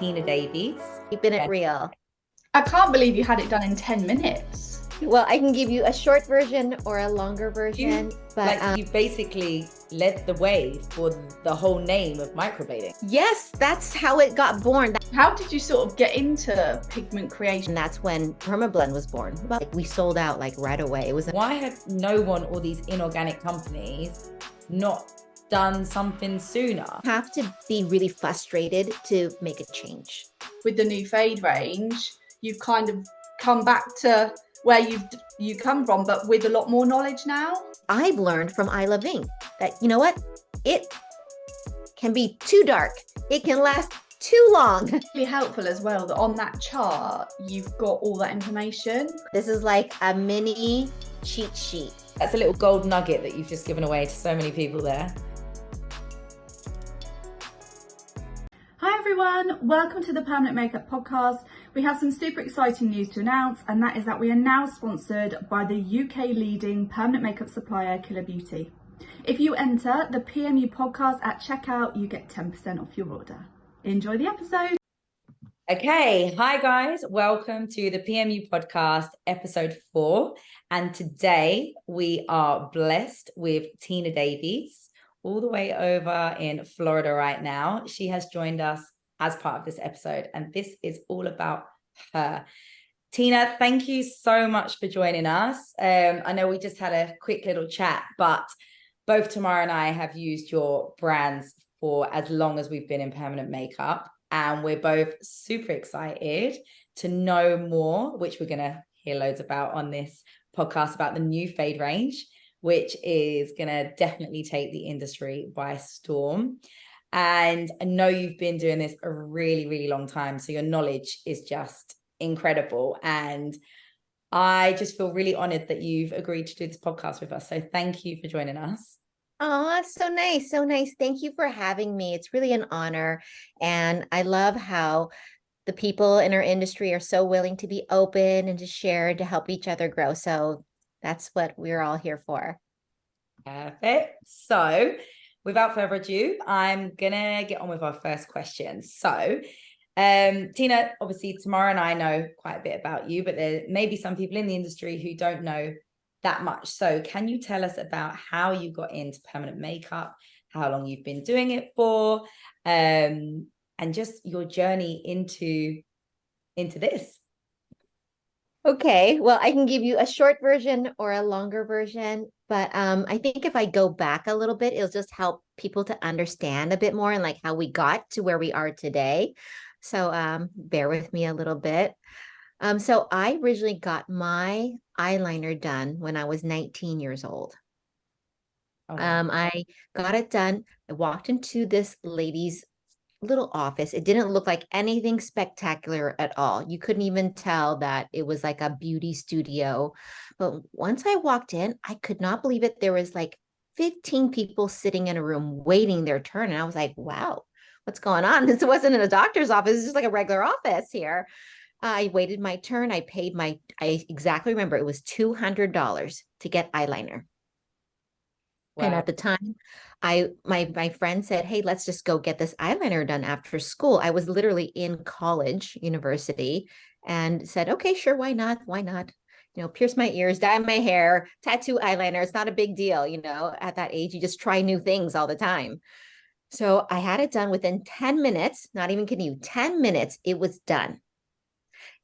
Tina Davies. Keeping it real. I can't believe you had it done in 10 minutes. Well, I can give you a short version or a longer version. You basically led the way for the whole name of microblading. Yes, that's how it got born. How did you sort of get into pigment creation? And that's when Permablend was born. We sold out like right away. Why had no one, all these inorganic companies, not done something sooner? You have to be really frustrated to make a change. With the new fade range, you've kind of come back to where you come from, but with a lot more knowledge now. I've learned from I Love Ink that, you know what? It can be too dark. It can last too long. Really helpful as well that on that chart, you've got all that information. This is like a mini cheat sheet. That's a little gold nugget that you've just given away to so many people there. Hi everyone, welcome to the Permanent Makeup Podcast. We have some super exciting news to announce, and that is that we are now sponsored by the UK leading permanent makeup supplier, Killer Beauty. If you enter the PMU Podcast at checkout, you get 10% off your order. Enjoy the episode. Okay, hi guys, welcome to the PMU Podcast, episode 4. And today we are blessed with Tina Davies, all the way over in Florida right now. She has joined us as part of this episode, and this is all about her. Tina, thank you so much for joining us. I know we just had a quick little chat, but both Tamara and I have used your brands for as long as we've been in permanent makeup, and we're both super excited to know more, which we're going to hear loads about on this podcast, about the new fade range, which is going to definitely take the industry by storm. And I know you've been doing this a really, really long time, so your knowledge is just incredible. And I just feel really honored that you've agreed to do this podcast with us. So thank you for joining us. Oh, that's so nice. So nice. Thank you for having me. It's really an honor. And I love how the people in our industry are so willing to be open and to share and to help each other grow. So that's what we're all here for. Perfect. So without further ado, I'm going to get on with our first question. So, Tina, obviously, Tamara and I know quite a bit about you, but there may be some people in the industry who don't know that much. So can you tell us about how you got into permanent makeup, how long you've been doing it for, and just your journey into this? Okay, well, I can give you a short version or a longer version, but I think if I go back a little bit, it'll just help people to understand a bit more and like how we got to where we are today. So bear with me a little bit. So I originally got my eyeliner done when I was 19 years old. Oh. I got it done. I walked into this lady's little office. It didn't look like anything spectacular at all. You couldn't even tell that it was like a beauty studio. But once I walked in, I could not believe it. There was like 15 people sitting in a room waiting their turn. And I was like, wow, what's going on? This wasn't in a doctor's office. It's just like a regular office here. I waited my turn. I exactly remember it was $200 to get eyeliner. Wow. And at the time, my friend said, hey, let's just go get this eyeliner done after school. I was literally in college, university, and said, okay, sure, why not? Why not? Pierce my ears, dye my hair, tattoo eyeliner. It's not a big deal. At that age, you just try new things all the time. So I had it done within 10 minutes, not even kidding you, 10 minutes, it was done.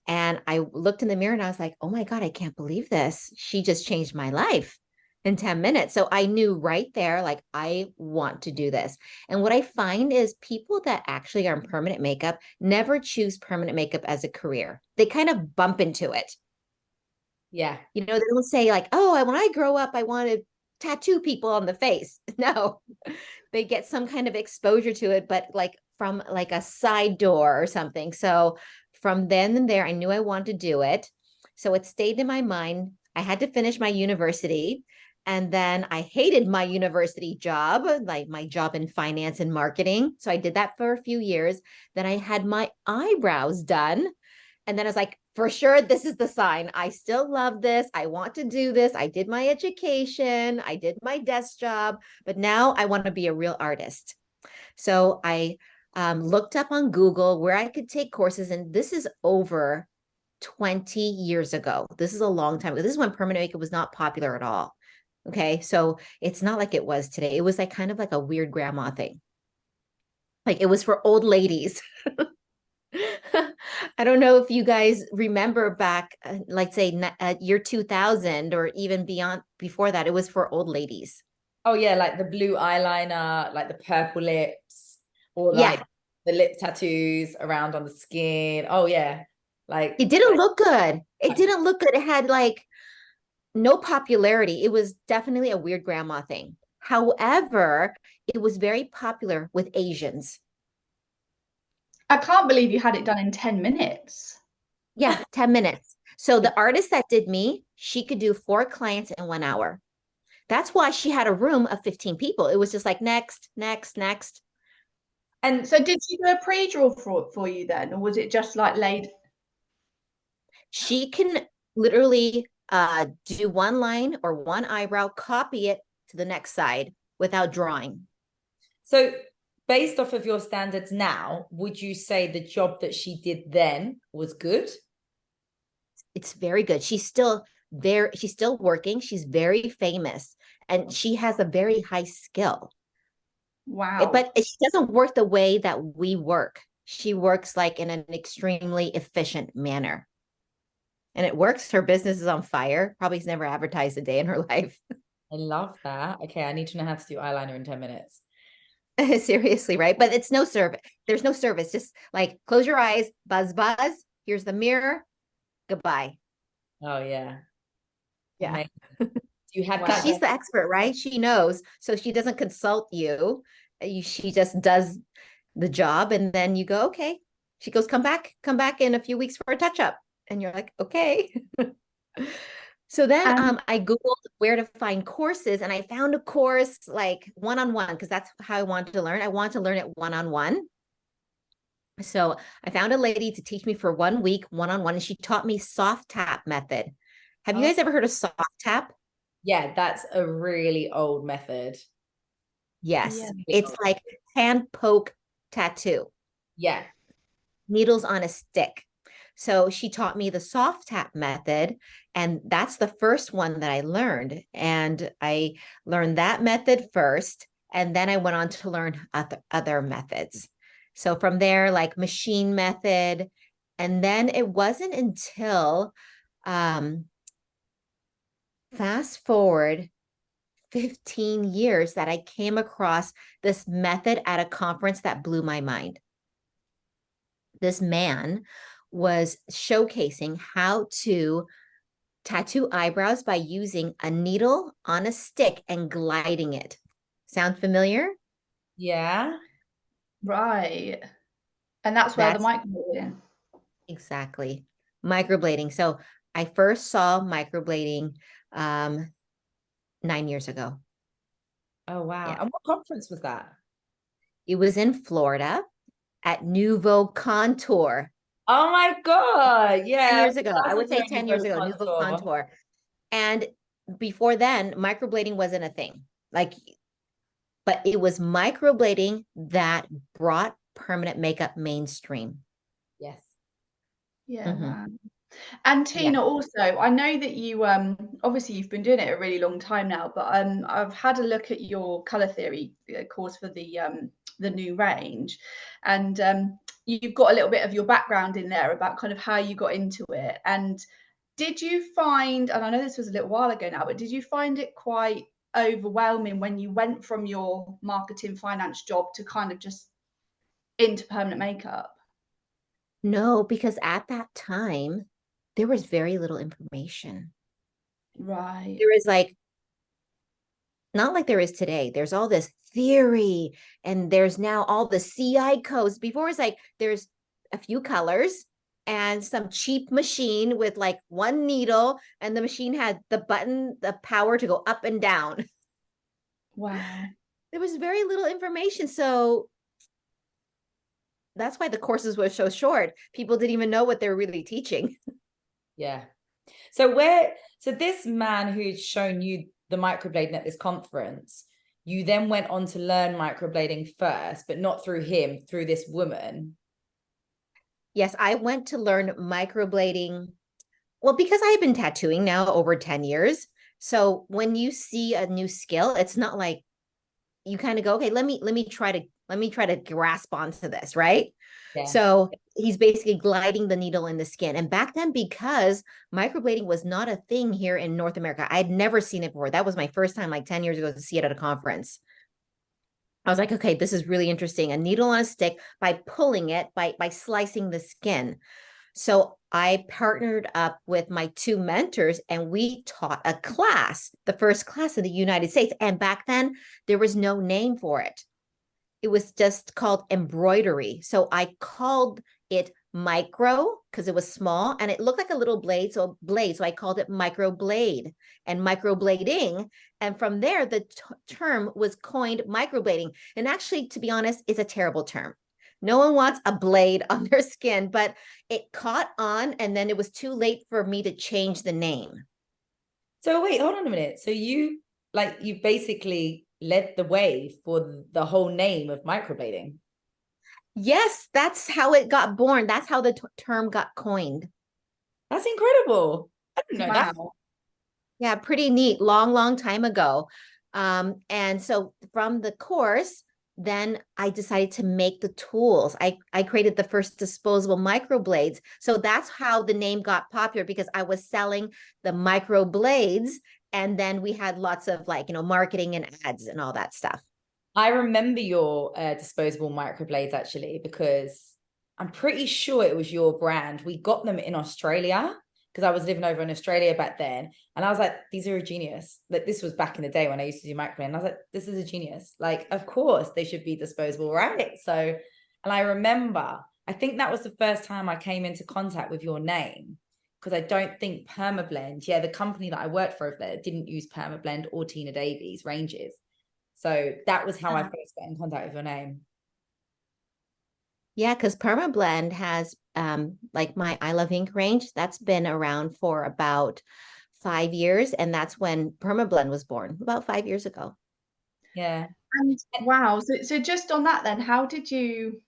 And I looked in the mirror and I was like, oh my God, I can't believe this. She just changed my life in 10 minutes. So I knew right there, like, I want to do this. And what I find is people that actually are in permanent makeup never choose permanent makeup as a career. They kind of bump into it. Yeah. They don't say like, oh, when I grow up, I want to tattoo people on the face. No, they get some kind of exposure to it, but like from like a side door or something. So from then and there, I knew I wanted to do it. So it stayed in my mind. I had to finish my university. And then I hated my university job, like my job in finance and marketing. So I did that for a few years. Then I had my eyebrows done. And then I was like, for sure, this is the sign. I still love this. I want to do this. I did my education. I did my desk job. But now I want to be a real artist. So I looked up on Google where I could take courses. And this is over 20 years ago. This is a long time ago. This is when permanent makeup was not popular at all. Okay. So it's not like it was today. It was like kind of like a weird grandma thing. Like it was for old ladies. I don't know if you guys remember back, like say year 2000 or even beyond before that, it was for old ladies. Oh yeah, like the blue eyeliner, like the purple lips, or like the lip tattoos around on the skin. Oh yeah. Like it didn't look good. It didn't look good. It had like no popularity. It was definitely a weird grandma thing. However, it was very popular with Asians. I can't believe you had it done in 10 minutes. Yeah, 10 minutes. So the artist that did me, she could do 4 clients in 1 hour. That's why she had a room of 15 people. It was just like next, next, next. And so did she do a pre-draw for you then? Or was it just like laid? She can literally do one line or one eyebrow, copy it to the next side without drawing. So based off of your standards now, would you say the job that she did then was good? It's very good. She's still working. She's very famous and she has a very high skill. Wow. But she doesn't work the way that we work. She works like in an extremely efficient manner. And it works. Her business is on fire. Probably has never advertised a day in her life. I love that. Okay, I need to know how to do eyeliner in 10 minutes. Seriously, right? But it's no service. There's no service. Just like close your eyes, buzz, buzz. Here's the mirror. Goodbye. Oh yeah. Yeah. You had that. She's the expert, right? She knows. So she doesn't consult you. She just does the job. And then you go, okay. She goes, come back in a few weeks for a touch up. And you're like, okay. So then I Googled where to find courses and I found a course like one-on-one because that's how I wanted to learn. I want to learn it one-on-one. So I found a lady to teach me for 1 week one-on-one and she taught me soft tap method. Have you guys ever heard of soft tap? Yeah, that's a really old method. Yes. Yeah. It's like hand poke tattoo. Yeah. Needles on a stick. So she taught me the soft tap method, and that's the first one that I learned. And I learned that method first, and then I went on to learn other methods. So from there, like machine method, and then it wasn't until fast forward 15 years that I came across this method at a conference that blew my mind. This man was showcasing how to tattoo eyebrows by using a needle on a stick and gliding it. Sound familiar? Yeah. Right. And that's where the microblading. Exactly. Microblading. So I first saw microblading 9 years ago. Oh, wow. Yeah. And what conference was that? It was in Florida at Nouveau Contour. Oh my God. Yeah. 10 years ago. I would say 10 years ago, Nouveau Contour. And before then, microblading wasn't a thing. But it was microblading that brought permanent makeup mainstream. Yes. Yeah. Mm-hmm. And Tina, also, I know that you obviously you've been doing it a really long time now, but I've had a look at your color theory course for the new range, and you've got a little bit of your background in there about kind of how you got into it. And did you find, and I know this was a little while ago now, but did you find it quite overwhelming when you went from your marketing finance job to kind of just into permanent makeup? No, because at that time, there was very little information. Right. There was not like there is today. There's all this theory and there's now all the CI codes. Before it's like, there's a few colors and some cheap machine with like one needle and the machine had the power to go up and down. Wow. There was very little information. So that's why the courses were so short. People didn't even know what they were really teaching. Yeah. So this man who'd shown you the microblading at this conference, you then went on to learn microblading first, but not through him, through this woman. Yes, I went to learn microblading. Well, because I have been tattooing now over 10 years. So when you see a new skill, it's not like you kind of go, okay, let me try to grasp onto this, right? Yeah. So he's basically gliding the needle in the skin. And back then, because microblading was not a thing here in North America, I had never seen it before. That was my first time, like 10 years ago, to see it at a conference. I was like, okay, this is really interesting. A needle on a stick, by pulling it, by slicing the skin. So I partnered up with my two mentors and we taught a class, the first class in the United States. And back then there was no name for it. It was just called embroidery. So I called it micro because it was small and it looked like a little blade. So I called it microblade and microblading. And from there, the term was coined microblading. And actually, to be honest, it's a terrible term. No one wants a blade on their skin, but it caught on and then it was too late for me to change the name. So wait, hold on a minute. So you basically led the way for the whole name of microblading. Yes, that's how it got born. That's how the term got coined. That's incredible. I didn't know that. Yeah, pretty neat. Long time ago. And so from the course, then I decided to make the tools. I created the first disposable microblades. So that's how the name got popular, because I was selling the microblades. And then we had lots of marketing and ads and all that stuff. I remember your disposable microblades actually, because I'm pretty sure it was your brand. We got them in Australia because I was living over in Australia back then. And I was like, these are a genius. Like, this was back in the day when I used to do microblading. And I was like, this is a genius. Like, of course they should be disposable, right? So, and I remember, I think that was the first time I came into contact with your name, because I don't think Permablend, the company that I worked for over there, didn't use Permablend or Tina Davies ranges. So that was how I first got in contact with your name. Yeah, because Permablend has like my I Love Ink range, that's been around for about 5 years. And that's when Permablend was born, about 5 years ago. Yeah. And wow. So just on that then, how did you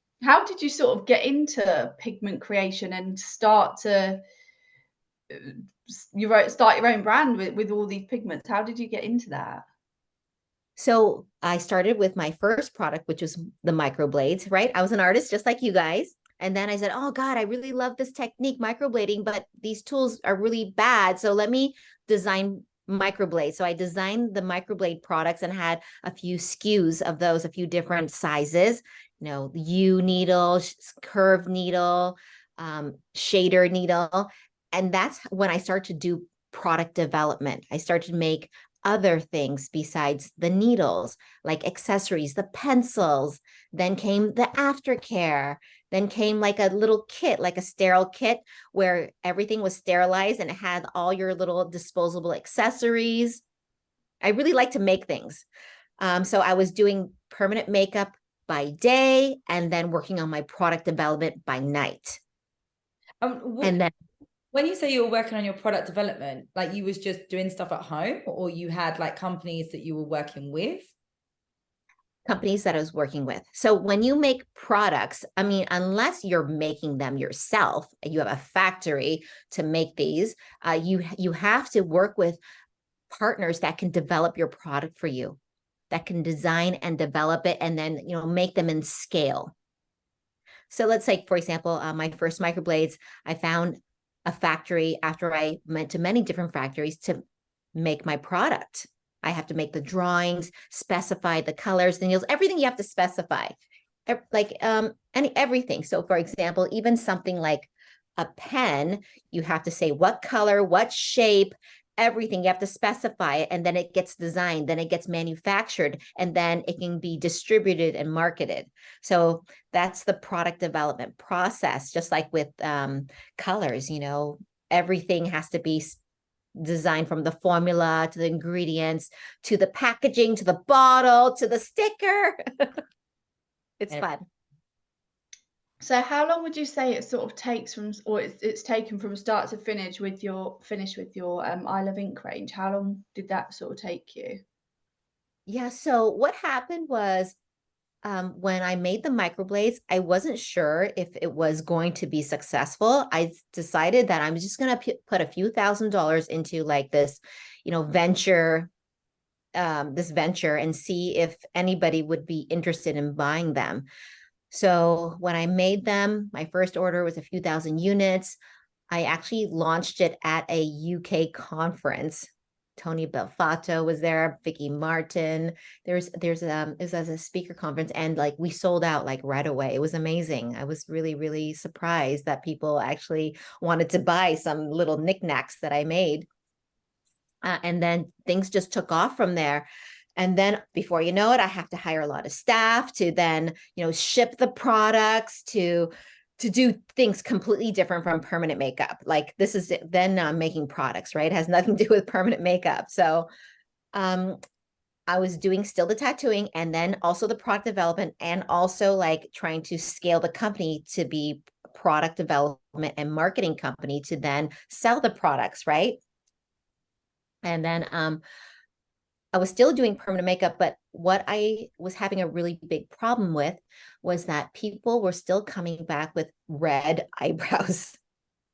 sort of get into pigment creation and start your own brand with all these pigments? How did you get into that? So I started with my first product, which was the microblades, right? I was an artist just like you guys. And then I said, oh God, I really love this technique, microblading, but these tools are really bad. So let me design microblade. So I designed the microblade products and had a few SKUs of those, a few different sizes, U needle, curved needle, shader needle. And that's when I started to do product development. I started to make other things besides the needles, like accessories, the pencils. Then came the aftercare. Then came like a little kit, like a sterile kit where everything was sterilized and it had all your little disposable accessories. I really like to make things. So I was doing permanent makeup by day and then working on my product development by night. And then when you say you were working on your product development, like you was just doing stuff at home, or you had like companies that you were working with? Companies that I was working with. So when you make products, I mean, unless you're making them yourself and you have a factory to make these, you have to work with partners that can develop your product for you, that can design and develop it and then, make them in scale. So let's say, for example, my first microblades, I found a factory after I went to many different factories to make my product. I have to make the drawings, specify the colors, the needles, everything you have to specify, like everything. So for example, even something like a pen, you have to say what color, what shape, everything. You have to specify it, and then it gets designed, then it gets manufactured, and then it can be distributed and marketed. So that's the product development process. Just like with colors, everything has to be designed, from the formula to the ingredients to the packaging to the bottle to the sticker. It's fun. So how long would you say it sort of takes it's taken from start to finish with your I Love Ink range? How long did that sort of take you? Yeah. So what happened was when I made the microblades, I wasn't sure if it was going to be successful. I decided that I'm just going to put a few $1,000s into like this, venture, this venture and see if anybody would be interested in buying them. So when I made them, my first order was a few thousand units. I actually launched it at a UK conference. Tony Belfato was there, Vicky Martin. It was as a speaker conference, and like we sold out like right away. It was amazing. I was really, really surprised that people actually wanted to buy some little knickknacks that I made. And then things just took off from there. And then before you know it, I have to hire a lot of staff to then, ship the products to do things completely different from permanent makeup. Like this is then making products, right? It has nothing to do with permanent makeup. So I was doing still the tattooing and then also the product development and also like trying to scale the company to be product development and marketing company to then sell the products, right? And then I was still doing permanent makeup, but what I was having a really big problem with was that people were still coming back with red eyebrows.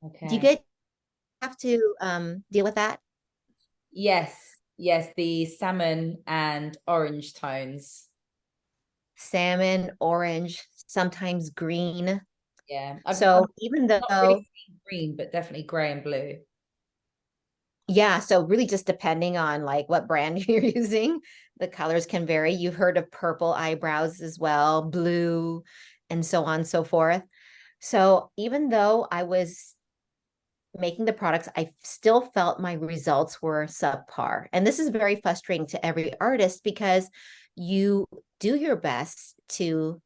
Okay. Do you have to deal with that? Yes. The salmon and orange tones. Salmon, orange, sometimes green. Yeah. So even though not really green, but definitely gray and blue. Yeah, so really just depending on like what brand you're using, the colors can vary. You've heard of purple eyebrows as well, blue, and so on and so forth. So even though I was making the products, I still felt my results were subpar. And this is very frustrating to every artist because you do your best to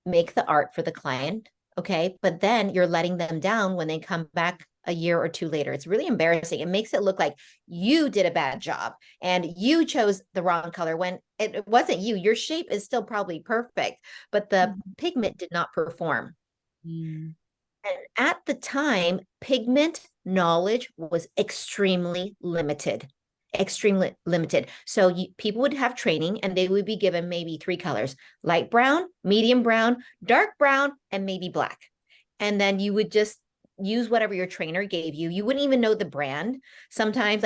make the art for the client, okay? But then you're letting them down when they come back a year or two later. It's really embarrassing. It makes it look like you did a bad job and you chose the wrong color when it wasn't you. Your shape is still probably perfect, but the pigment did not perform. And at the time, pigment knowledge was extremely limited. So people would have training and they would be given maybe 3 colors: light brown, medium brown, dark brown, and maybe black. And then you would just use whatever your trainer gave you. You wouldn't even know the brand. Sometimes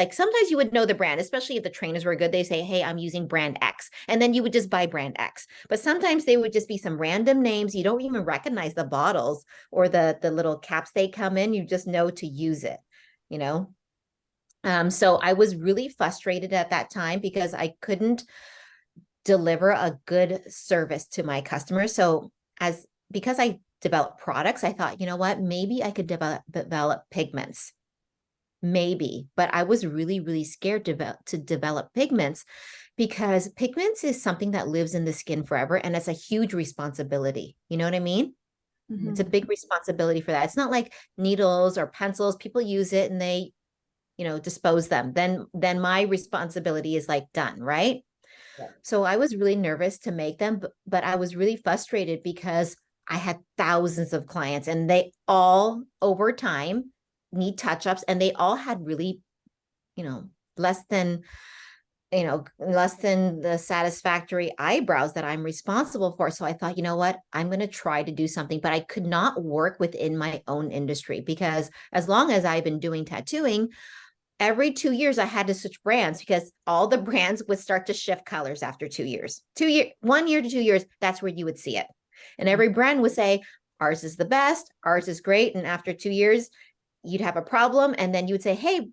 you would know the brand, especially if the trainers were good. They say, hey, I'm using brand X. And then you would just buy brand X. But sometimes they would just be some random names. You don't even recognize the bottles or the little caps they come in. You just know to use it, So I was really frustrated at that time because I couldn't deliver a good service to my customers. So because I develop products, I thought, you know what, maybe I could develop pigments. Maybe, but I was really, really scared to develop pigments because pigments is something that lives in the skin forever. And it's a huge responsibility. You know what I mean? Mm-hmm. It's a big responsibility for that. It's not like needles or pencils. People use it and they, dispose them. Then my responsibility is like done, right? Yeah. So I was really nervous to make them, but I was really frustrated because I had thousands of clients and they all over time need touch-ups and they all had really, less than the satisfactory eyebrows that I'm responsible for. So I thought, you know what, I'm going to try to do something, but I could not work within my own industry because as long as I've been doing tattooing, every 2 years I had to switch brands because all the brands would start to shift colors after 2 years. 1 year to 2 years, that's where you would see it. And every brand would say, ours is the best, ours is great. And after 2 years, you'd have a problem. And then you would say, hey,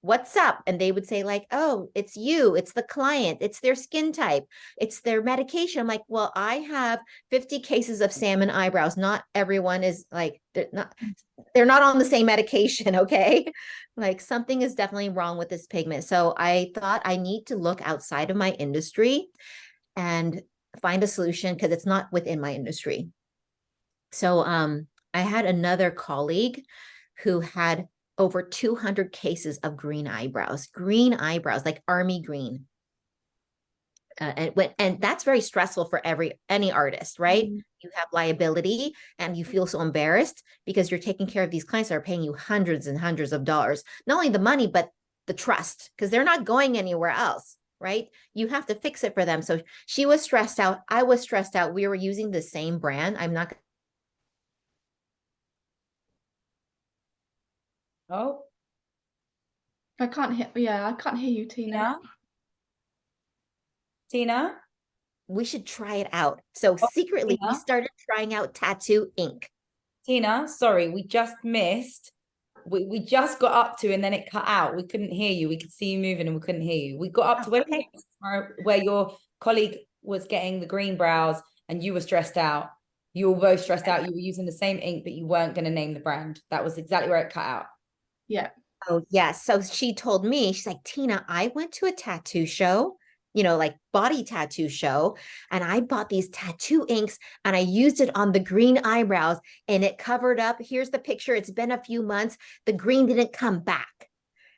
what's up? And they would say like, oh, it's you, it's the client, it's their skin type, it's their medication. I'm like, well, I have 50 cases of salmon eyebrows. Not everyone is like, they're not on the same medication. Okay. Like something is definitely wrong with this pigment. So I thought I need to look outside of my industry and find a solution because it's not within my industry. So I had another colleague who had over 200 cases of green eyebrows, like army green. And that's very stressful for any artist, right? Mm-hmm. You have liability and you feel so embarrassed because you're taking care of these clients that are paying you hundreds and hundreds of dollars. Not only the money, but the trust, because they're not going anywhere else, right? You have to fix it for them. So she was stressed out. I was stressed out. We were using the same brand. I'm not. Oh, I can't hear. Yeah, I can't hear you, Tina. Tina? We should try it out. So Oh, secretly, we Tina? started trying out tattoo ink. Tina, sorry, we just missed. We just got up to and then it cut out. We couldn't hear you. We could see you moving and we couldn't hear you. We got up to where your colleague was getting the green brows and you were stressed out. You were both stressed out. You were using the same ink, but you weren't going to name the brand. That was exactly where it cut out. Yeah. Oh, yes. So she told me, she's like, Tina, I went to a tattoo show, like body tattoo show, and I bought these tattoo inks and I used it on the green eyebrows and it covered up. Here's the picture. It's been a few months. The green didn't come back.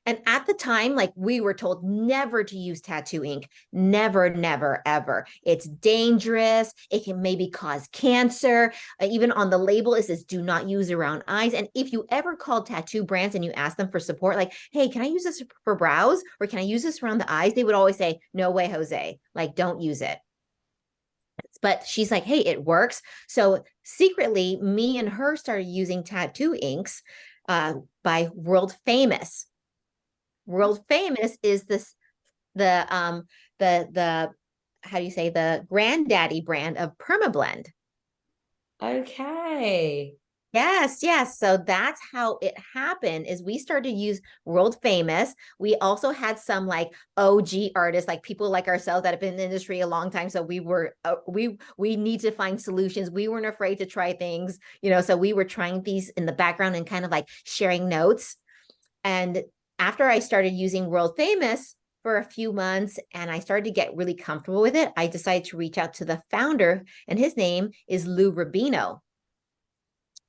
And at the time, like we were told never to use tattoo ink, never, never, ever. It's dangerous. It can maybe cause cancer. Even on the label, it says do not use around eyes. And if you ever call tattoo brands and you ask them for support, like, hey, can I use this for brows or can I use this around the eyes? They would always say, no way, Jose, like don't use it. But she's like, hey, it works. Secretly, me and her started using tattoo inks by World Famous. World Famous is the how do you say, the granddaddy brand of Permablend. Okay. Yes. So that's how it happened, is we started to use World Famous. We also had some like OG artists, like people like ourselves that have been in the industry a long time. So we were, we need to find solutions. We weren't afraid to try things, so we were trying these in the background and kind of like sharing notes. And after I started using World Famous for a few months and I started to get really comfortable with it, I decided to reach out to the founder, and his name is Lou Rubino.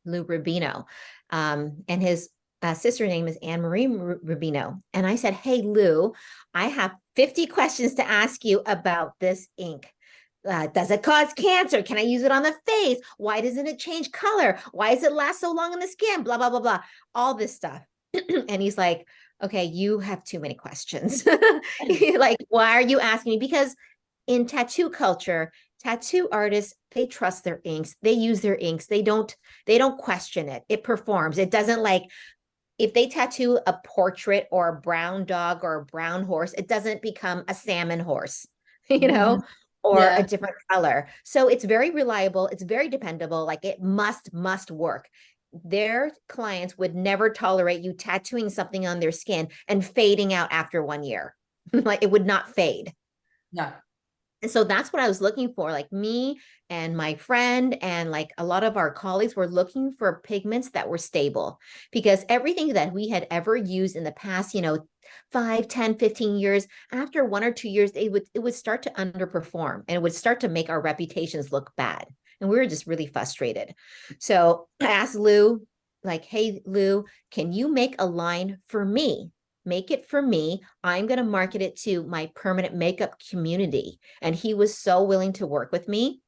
And his sister name is Anne-Marie Rubino. And I said, hey, Lou, I have 50 questions to ask you about this ink. Does it cause cancer? Can I use it on the face? Why doesn't it change color? Why does it last so long in the skin? Blah, blah, blah, blah. All this stuff. And he's like, okay, you have too many questions. Like, why are you asking me? Because in tattoo culture, tattoo artists, they trust their inks. They use their inks. They don't question it. It performs. It doesn't, like, if they tattoo a portrait or a brown dog or a brown horse, it doesn't become a salmon horse, or a different color. So it's very reliable. It's very dependable. Like, it must work. Their clients would never tolerate you tattooing something on their skin and fading out after 1 year. Like, it would not fade. No. And so that's what I was looking for. Like, me and my friend and like a lot of our colleagues were looking for pigments that were stable, because everything that we had ever used in the past, 5, 10, 15 years, after 1 or 2 years, it would start to underperform and it would start to make our reputations look bad. And we were just really frustrated. So I asked Lou, like, hey, Lou, can you make a line for me? Make it for me. I'm going to market it to my permanent makeup community. And he was so willing to work with me.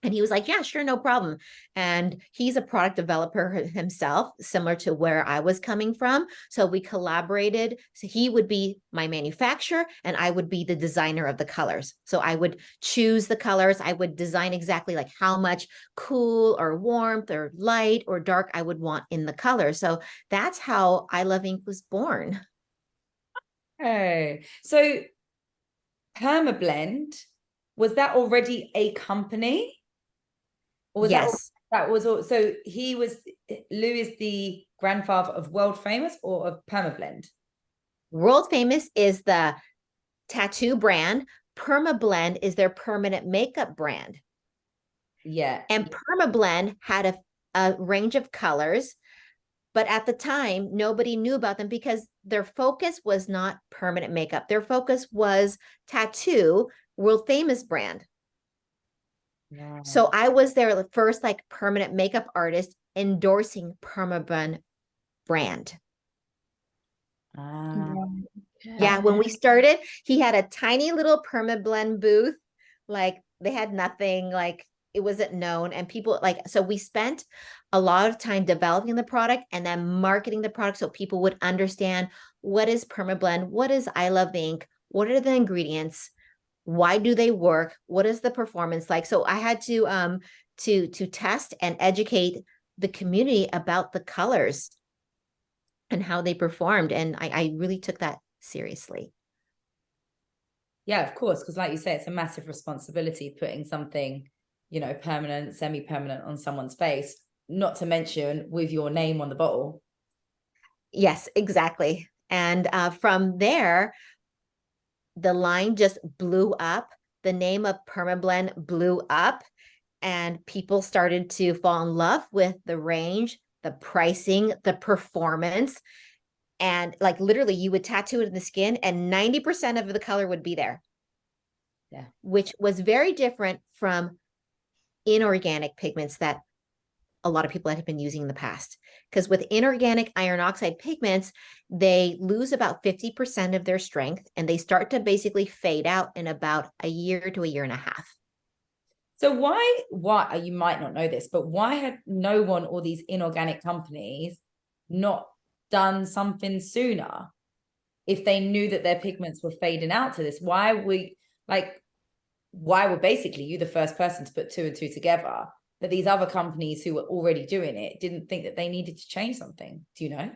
And he was like, yeah, sure, no problem. And he's a product developer himself, similar to where I was coming from. So we collaborated. So he would be my manufacturer and I would be the designer of the colors. So I would choose the colors. I would design exactly like how much cool or warmth or light or dark I would want in the color. So that's how I Love Ink was born. Okay. So Permablend, was that already a company? Or was yes. that was all, so Lou is the grandfather of World Famous or of Permablend? World Famous is the tattoo brand. Permablend is their permanent makeup brand. Yeah. And Permablend had a range of colors, but at the time, nobody knew about them because their focus was not permanent makeup. Their focus was tattoo, World Famous brand. Yeah. So I was their first like permanent makeup artist endorsing Permablend brand. Yeah, when we started, he had a tiny little Permablend booth. Like, they had nothing, like it wasn't known. And people so we spent a lot of time developing the product and then marketing the product so people would understand what is Permablend, what is I Love Ink, what are the ingredients? Why do they work? What is the performance like? So I had to test and educate the community about the colors and how they performed. And I really took that seriously. Yeah, of course. Because like you say, it's a massive responsibility putting something, you know, permanent, semi-permanent on someone's face, not to mention with your name on the bottle. Yes, exactly. And from there, the line just blew up. The name of Permablend blew up, and people started to fall in love with the range, the pricing, the performance. And like literally you would tattoo it in the skin and 90% of the color would be there. Yeah. Which was very different from inorganic pigments that a lot of people had been using in the past. Because with inorganic iron oxide pigments, they lose about 50% of their strength and they start to basically fade out in about a year to a year and a half. So why you might not know this, but why had no one or these inorganic companies not done something sooner if they knew that their pigments were fading out to this? Why were basically you the first person to put two and two together, that these other companies who were already doing it didn't think that they needed to change something? Do you know?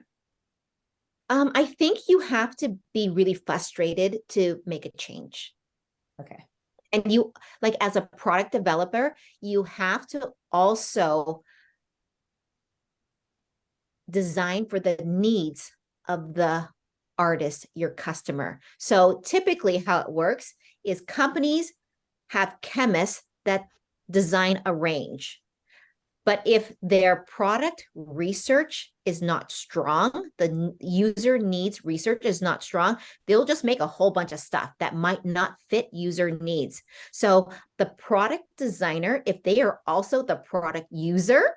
I think you have to be really frustrated to make a change. Okay. And you, like as a product developer, you have to also design for the needs of the artist, your customer. So typically how it works is companies have chemists that design a range. But if their product research is not strong, the user needs research is not strong, they'll just make a whole bunch of stuff that might not fit user needs. So the product designer, if they are also the product user,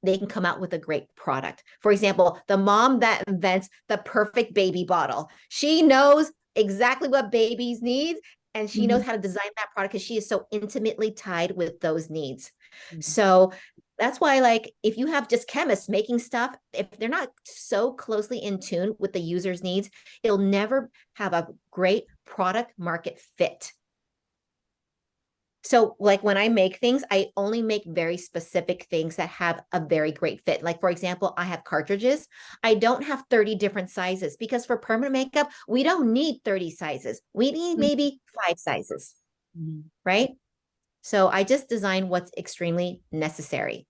they can come out with a great product. For example, the mom that invents the perfect baby bottle, she knows exactly what babies need, and she knows how to design that product because she is so intimately tied with those needs. So that's why, like, if you have just chemists making stuff, if they're not so closely in tune with the user's needs, it'll never have a great product market fit. So like when I make things, I only make very specific things that have a very great fit. Like, for example, I have cartridges. I don't have 30 different sizes because for permanent makeup, we don't need 30 sizes. We need maybe 5 sizes, right? So I just design what's extremely necessary.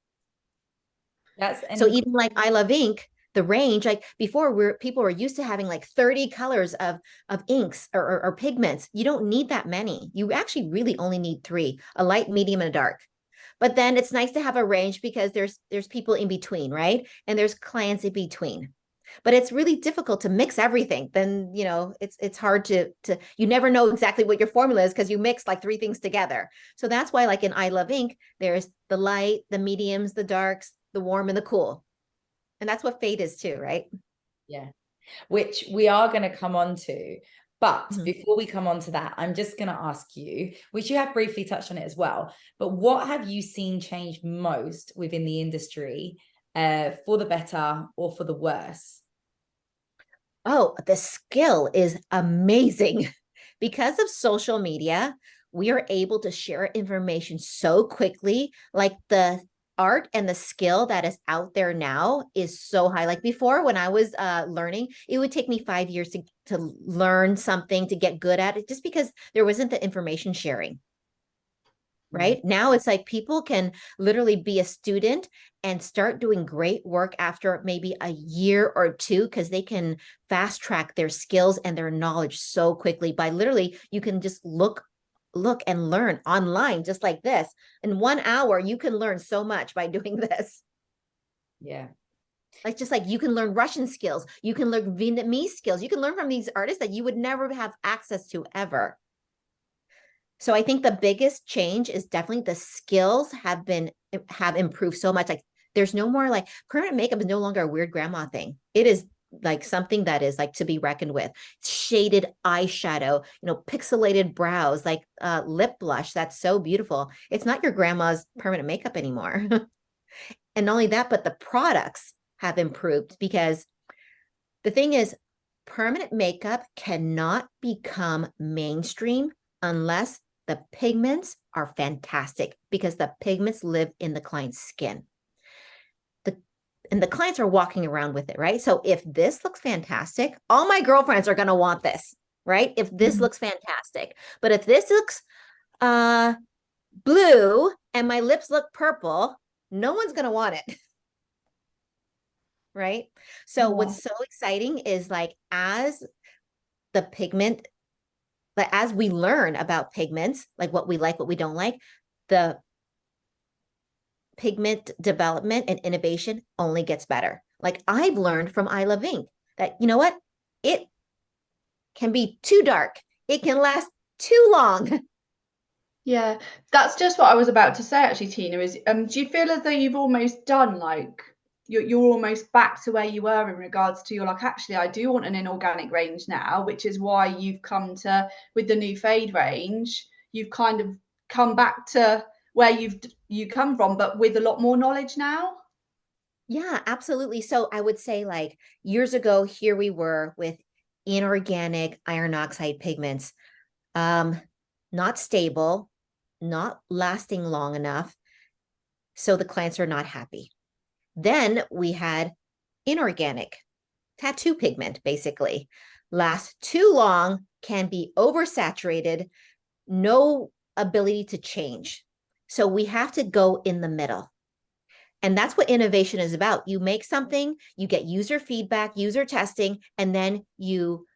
So even like I Love Ink, the range, like before people were used to having like 30 colors of inks or pigments. You don't need that many. You actually really only need 3, a light, medium, and a dark. But then it's nice to have a range because there's people in between, right? And there's clients in between. But it's really difficult to mix everything. Then, you know, it's hard to you never know exactly what your formula is because you mix like 3 things together. So that's why like in I Love Ink, there's the light, the mediums, the darks, the warm, and the cool. And that's what fade is too, right? Yeah, which we are going to come on to. But before we come on to that, I'm just going to ask you, which you have briefly touched on it as well, but what have you seen change most within the industry for the better or for the worse? Oh, the skill is amazing. Because of social media, we are able to share information so quickly. Like the art and the skill that is out there now is so high. Like before, when I was learning, it would take me 5 years to learn something, to get good at it, just because there wasn't the information sharing. Right now, it's like people can literally be a student and start doing great work after maybe a year or 2 because they can fast track their skills and their knowledge so quickly by literally, you can just look and learn online just like this. In 1 hour, you can learn so much by doing this. Yeah. Like just like you can learn Russian skills, you can learn Vietnamese skills, you can learn from these artists that you would never have access to ever. So I think the biggest change is definitely the skills have improved so much. Like there's no more like permanent makeup is no longer a weird grandma thing. It is like something that is like to be reckoned with. Shaded eyeshadow, you know, pixelated brows, like lip blush. That's so beautiful. It's not your grandma's permanent makeup anymore. And not only that, but the products have improved because the thing is, permanent makeup cannot become mainstream unless the pigments are fantastic, because the pigments live in the client's skin. And the clients are walking around with it, right? So if this looks fantastic, all my girlfriends are going to want this, right? If this looks fantastic. But if this looks blue and my lips look purple, no one's going to want it. Right? So what's so exciting is like, as the pigment, but as we learn about pigments, like what we like, what we don't like, the pigment development and innovation only gets better. Like, I've learned from I Love Ink that, you know what? It can be too dark. It can last too long. Yeah, that's just what I was about to say actually, Tina, is do you feel as though you've almost done, like, you're almost back to where you were in regards to, you're like, actually, I do want an inorganic range now, which is why you've come to, with the new fade range, you've kind of come back to where you come from, but with a lot more knowledge now? Yeah, absolutely. So I would say, like, years ago, here we were with inorganic iron oxide pigments, not stable, not lasting long enough. So the clients are not happy. Then we had inorganic tattoo pigment, basically. Lasts too long, can be oversaturated, no ability to change. So we have to go in the middle. And that's what innovation is about. You make something, you get user feedback, user testing, and then you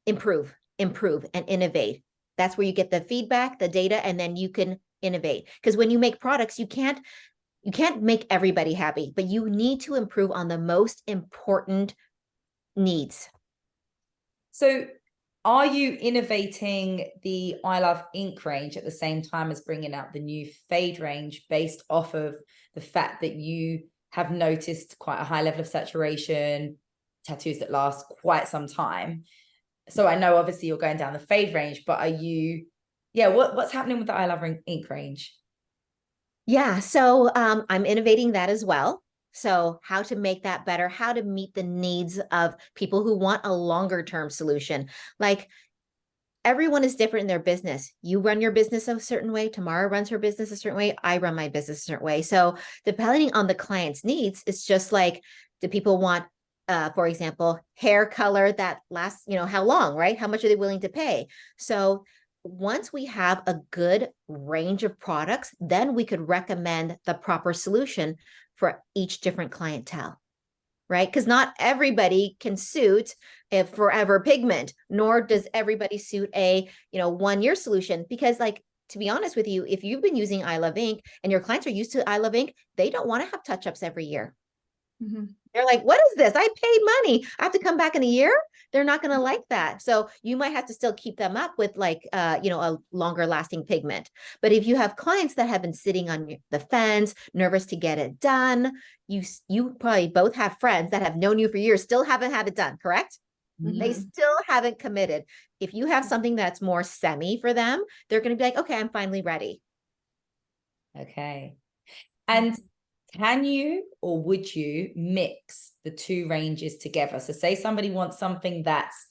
improve, and innovate. That's where you get the feedback, the data, and then you can innovate. Because when you make products, you can't make everybody happy, but you need to improve on the most important needs. So are you innovating the I Love Ink range at the same time as bringing out the new fade range, based off of the fact that you have noticed quite a high level of saturation, tattoos that last quite some time? So I know obviously you're going down the fade range, but are you, what's happening with the I Love Ink range? Yeah, so I'm innovating that as well. So how to make that better, how to meet the needs of people who want a longer term solution. Like, everyone is different in their business. You run your business a certain way. Tamara runs her business a certain way. I run my business a certain way. So depending on the client's needs, it's just like, do people want, for example, hair color that lasts, how long, right? How much are they willing to pay? So once we have a good range of products, then we could recommend the proper solution for each different clientele, right? Because not everybody can suit a forever pigment, nor does everybody suit a 1-year solution. Because, like, to be honest with you, if you've been using I Love Ink and your clients are used to I Love Ink, they don't want to have touch-ups every year. Mm-hmm. They're like, what is this? I paid money. I have to come back in a year. They're not going to like that. So you might have to still keep them up with, like, a longer lasting pigment. But if you have clients that have been sitting on the fence, nervous to get it done, you probably both have friends that have known you for years, still haven't had it done, correct? Mm-hmm. They still haven't committed. If you have something that's more semi for them, they're going to be like, okay, I'm finally ready. Okay. And can you, or would you, mix the two ranges together? So say somebody wants something that's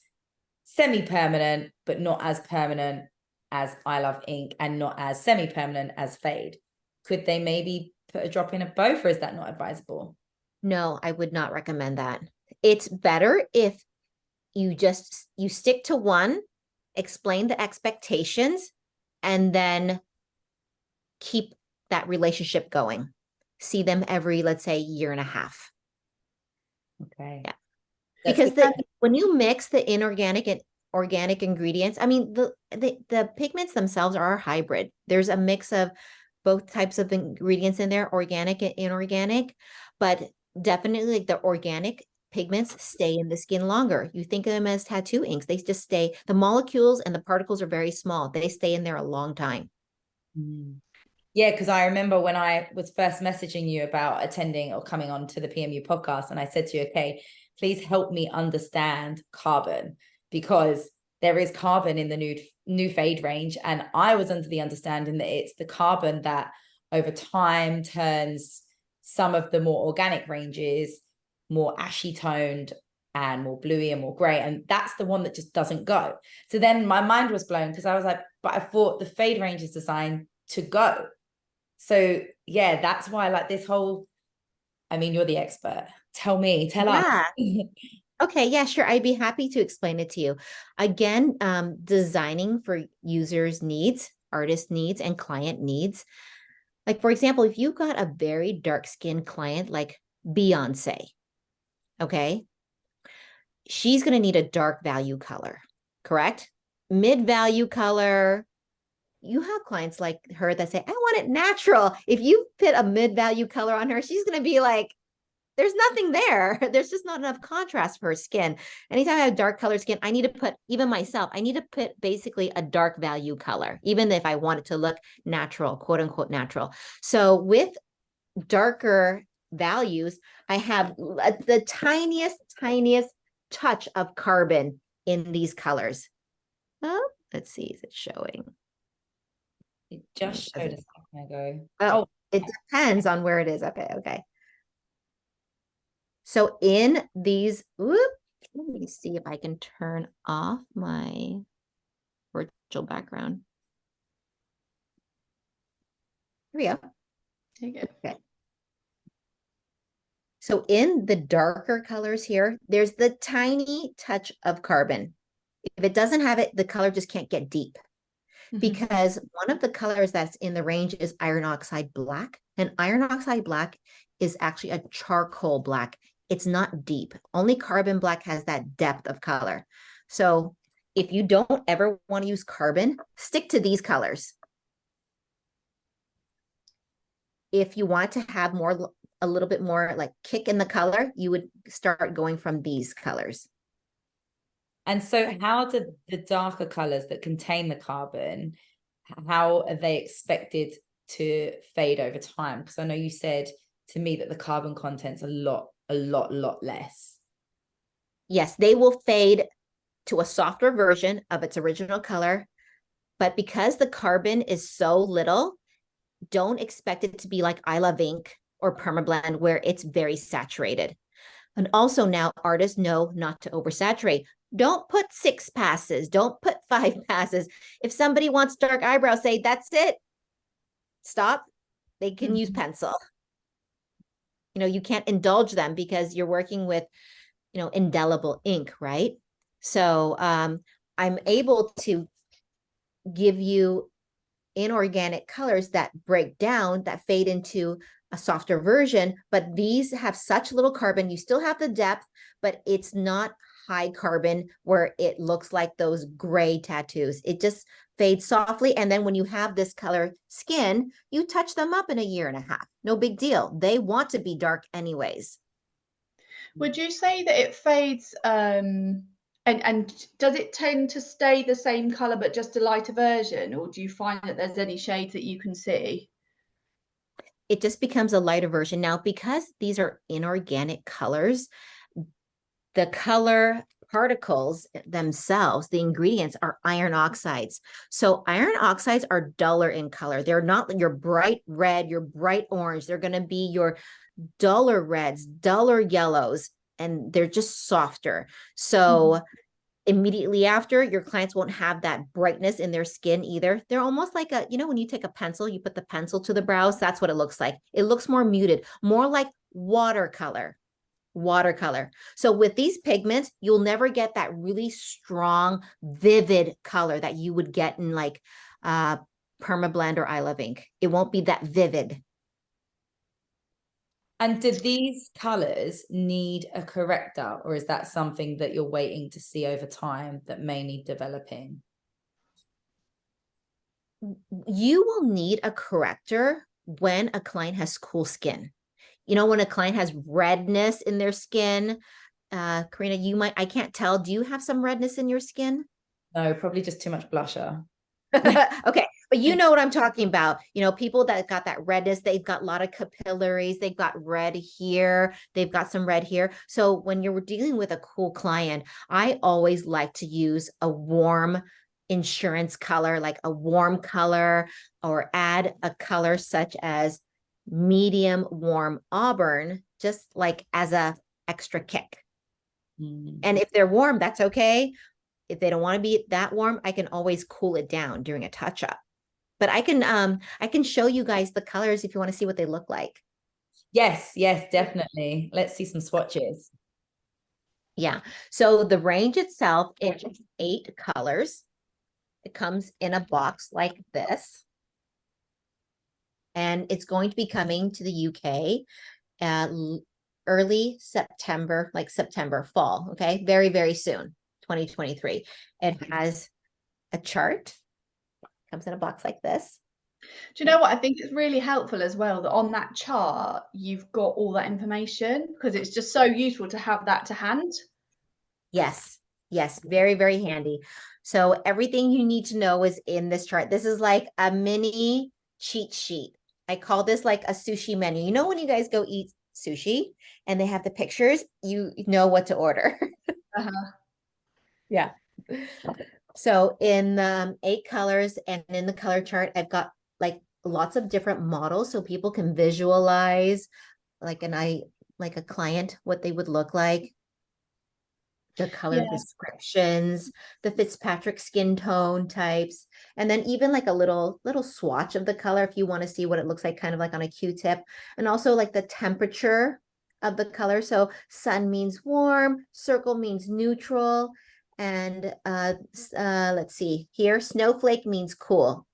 semi-permanent, but not as permanent as I Love Ink, and not as semi-permanent as fade. Could they maybe put a drop in of both, or is that not advisable? No, I would not recommend that. It's better if you stick to one, explain the expectations, and then keep that relationship going. See them every, let's say, 1.5 years. Okay. Yeah. Because when you mix the inorganic and organic ingredients, I mean, the pigments themselves are a hybrid. There's a mix of both types of ingredients in there, organic and inorganic, but definitely, like, the organic pigments stay in the skin longer. You think of them as tattoo inks. They just stay, the molecules and the particles are very small. They stay in there a long time. Yeah, because I remember when I was first messaging you about attending or coming on to the PMU podcast, and I said to you, okay, please help me understand carbon, because there is carbon in the new fade range. And I was under the understanding that it's the carbon that over time turns some of the more organic ranges more ashy toned, and more bluey and more gray. And that's the one that just doesn't go. So then my mind was blown because I was like, but I thought the fade range is designed to go. So yeah, that's why like this whole, I mean, you're the expert. Tell us. Okay, yeah, sure. I'd be happy to explain it to you. Again, designing for users' needs, artist needs, and client needs. Like, for example, if you've got a very dark-skinned client like Beyonce, okay, she's going to need a dark value color, correct? Mid-value color. You have clients like her that say, I want it natural. If you put a mid-value color on her, she's going to be like, there's nothing there. There's just not enough contrast for her skin. Anytime I have dark colored skin, I need to put, even myself, I need to put basically a dark value color, even if I want it to look natural, quote unquote natural. So with darker values, I have the tiniest touch of carbon in these colors. Oh, let's see, is it showing? It just showed a second ago. Oh, it depends on where it is. Okay. So in these, let me see if I can turn off my virtual background. Here we go. There you go. Okay. So in the darker colors here, there's the tiny touch of carbon. If it doesn't have it, the color just can't get deep. Because one of the colors that's in the range is iron oxide black. And iron oxide black is actually a charcoal black. It's not deep. Only carbon black has that depth of color. So if you don't ever want to use carbon, stick to these colors. If you want to have a little bit more like kick in the color, you would start going from these colors. And so how do the darker colors that contain the carbon, how are they expected to fade over time? Because I know you said to me that the carbon content's a lot less. Yes, they will fade to a softer version of its original color. But because the carbon is so little, don't expect it to be like I Love Ink or Permablend where it's very saturated. And also now artists know not to oversaturate. Don't put 6 passes. Don't put 5 passes. If somebody wants dark eyebrows, say, that's it. Stop. They can use pencil. You know, you can't indulge them because you're working with, you know, indelible ink, right? So I'm able to give you inorganic colors that break down, that fade into a softer version, but these have such little carbon. You still have the depth, but it's not high carbon where it looks like those gray tattoos. It just fades softly. And then when you have this color skin, you touch them up in a year and a half. No big deal. They want to be dark anyways. Would you say that it fades and does it tend to stay the same color but just a lighter version, or do you find that there's any shades that you can see? It just becomes a lighter version. Now, because these are inorganic colors, the color particles themselves, the ingredients are iron oxides. So iron oxides are duller in color. They're not your bright red, your bright orange. They're going to be your duller reds, duller yellows, and they're just softer. So immediately after, your clients won't have that brightness in their skin either. They're almost like a, you know, when you take a pencil, you put the pencil to the brows, that's what it looks like. It looks more muted, more like watercolor. So with these pigments, you'll never get that really strong, vivid color that you would get in like Permablend or I Love Ink. It won't be that vivid. And do these colors need a corrector, or is that something that you're waiting to see over time that may need developing? You will need a corrector when a client has cool skin. You know, when a client has redness in their skin, Karina, you might, I can't tell. Do you have some redness in your skin? No, probably just too much blusher. Okay, but you know what I'm talking about. You know, people that got that redness, they've got a lot of capillaries, they've got red here, they've got some red here. So when you're dealing with a cool client, I always like to use a warm insurance color, like a warm color, or add a color such as medium warm auburn, just like as a extra kick. And if they're warm, that's okay. If they don't want to be that warm, I can always cool it down during a touch up. But I can show you guys the colors if you want to see what they look like. Yes, definitely. Let's see some swatches. Yeah. So the range itself is 8 colors. It comes in a box like this. And it's going to be coming to the UK early September, like September, fall. Okay. Very, very soon, 2023. It has a chart. Comes in a box like this. Do you know what? I think it's really helpful as well that on that chart, you've got all that information, because it's just so useful to have that to hand. Yes. Yes. Very, very handy. So everything you need to know is in this chart. This is like a mini cheat sheet. I call this like a sushi menu. You know, when you guys go eat sushi and they have the pictures, you know what to order. Yeah. So in 8 colors and in the color chart, I've got like lots of different models so people can visualize like a client, what they would look like. The color descriptions, the Fitzpatrick skin tone types, and then even like a little swatch of the color if you want to see what it looks like, kind of like on a Q-tip, and also like the temperature of the color. So sun means warm, circle means neutral, and let's see here, snowflake means cool.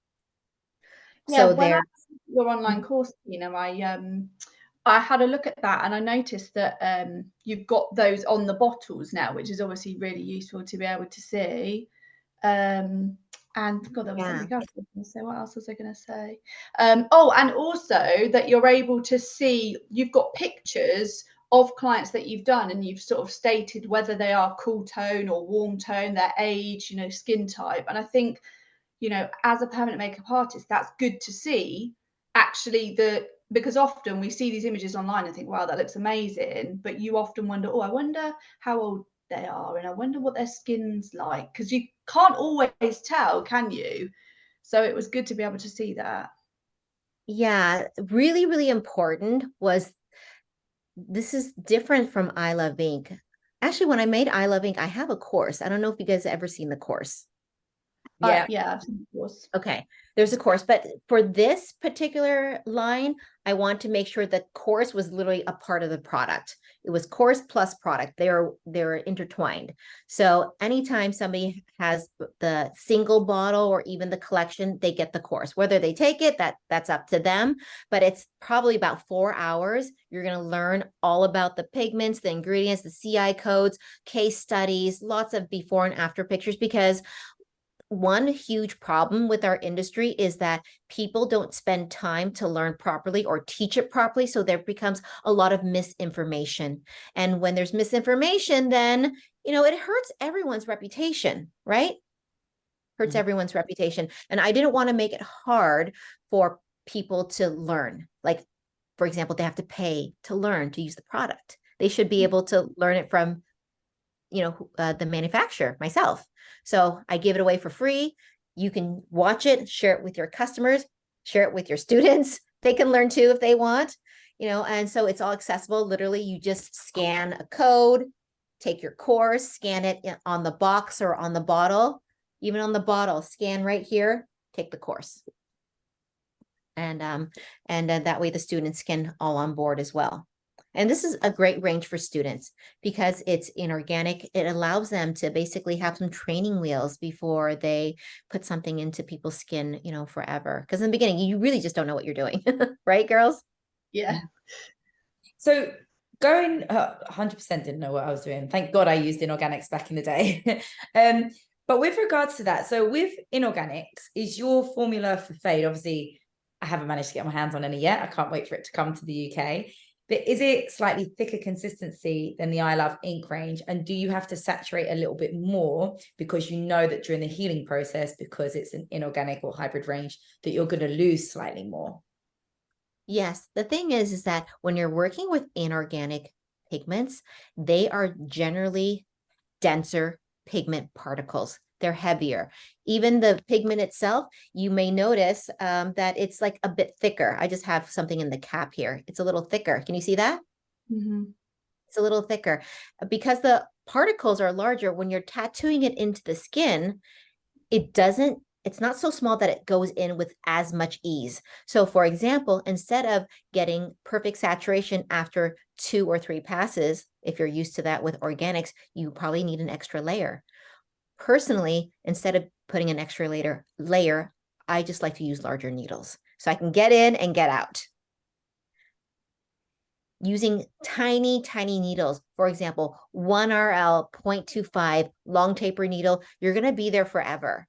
Yeah, so there. Your online course, you know, I had a look at that and I noticed that you've got those on the bottles now, which is obviously really useful to be able to see. And God, there was something else I was going to say. What else was I going to say? And also that you're able to see, you've got pictures of clients that you've done and you've sort of stated whether they are cool tone or warm tone, their age, you know, skin type. And I think, you know, as a permanent makeup artist, that's good to see actually, because often we see these images online and think, wow, that looks amazing. But you often wonder, oh, I wonder how old they are and I wonder what their skin's like, because you can't always tell, can you? So it was good to be able to see that. Yeah, really, really important was, this is different from I Love Ink. Actually, when I made I Love Ink, I have a course. I don't know if you guys have ever seen the course. Yeah, of course. Okay, there's a course, but for this particular line, I want to make sure the course was literally a part of the product. It was course plus product. They're intertwined. So anytime somebody has the single bottle or even the collection, they get the course. Whether they take it, that's up to them. But it's probably about 4 hours. You're going to learn all about the pigments, the ingredients, the CI codes, case studies, lots of before and after pictures, because one huge problem with our industry is that people don't spend time to learn properly or teach it properly. So there becomes a lot of misinformation. And when there's misinformation, then, you know, it hurts everyone's reputation, right? Hurts everyone's reputation. And I didn't want to make it hard for people to learn. Like, for example, they have to pay to learn to use the product. They should be able to learn it from, you know, the manufacturer, myself. So I give it away for free. You can watch it, share it with your customers, share it with your students. They can learn too if they want, you know, and so it's all accessible. Literally, you just scan a code, take your course, scan it on the box or on the bottle, even on the bottle, scan right here, take the course. And that way the students can all on board as well. And this is a great range for students because it's inorganic. It allows them to basically have some training wheels before they put something into people's skin, you know, forever. Because in the beginning, you really just don't know what you're doing. Right, girls? Yeah. So going 100% didn't know what I was doing. Thank God I used inorganics back in the day. But with regards to that, so with inorganics, is your formula for fade? Obviously, I haven't managed to get my hands on any yet. I can't wait for it to come to the UK. But is it slightly thicker consistency than the I Love Ink range? And do you have to saturate a little bit more because you know that during the healing process, because it's an inorganic or hybrid range, that you're going to lose slightly more? Yes. The thing is that when you're working with inorganic pigments, they are generally denser pigment particles. They're heavier. Even the pigment itself, you may notice that it's like a bit thicker. I just have something in the cap here. It's a little thicker. Can you see that? Mm-hmm. It's a little thicker because the particles are larger, when you're tattooing it into the skin, it's not so small that it goes in with as much ease. So for example, instead of getting perfect saturation after 2 or 3 passes, if you're used to that with organics, you probably need an extra layer. Personally, instead of putting an extra layer, I just like to use larger needles so I can get in and get out. Using tiny, tiny needles, for example, 1 RL 0.25 long taper needle, you're going to be there forever.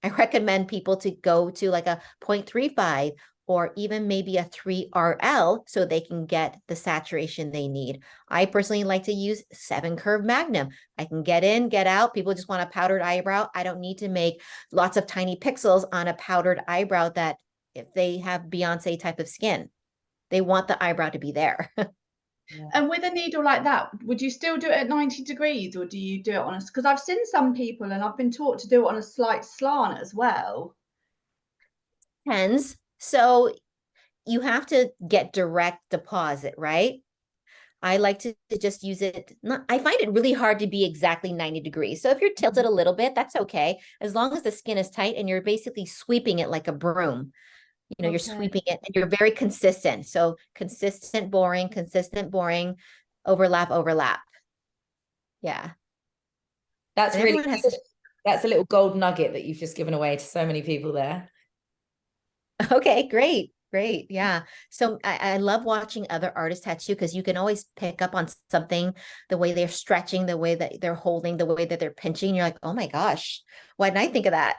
I recommend people to go to like a 0.35 or even maybe a 3 RL so they can get the saturation they need. I personally like to use 7 curve Magnum. I can get in, get out. People just want a powdered eyebrow. I don't need to make lots of tiny pixels on a powdered eyebrow that if they have Beyonce type of skin, they want the eyebrow to be there. Yeah. And with a needle like that, would you still do it at 90 degrees or do you do it on a, because I've seen some people and I've been taught to do it on a slight slant as well. Depends. So you have to get direct deposit, right? I like to just use it. I find it really hard to be exactly 90 degrees. So if you're tilted a little bit, that's okay. As long as the skin is tight and you're basically sweeping it like a broom. You know, you're sweeping it and you're very consistent. So consistent boring, overlap, overlap. Yeah. That's really, that's a little gold nugget that you've just given away to so many people there. Okay, great. Great. Yeah. So I love watching other artists tattoo because you can always pick up on something, the way they're stretching, the way that they're holding, the way that they're pinching. You're like, oh my gosh, why didn't I think of that?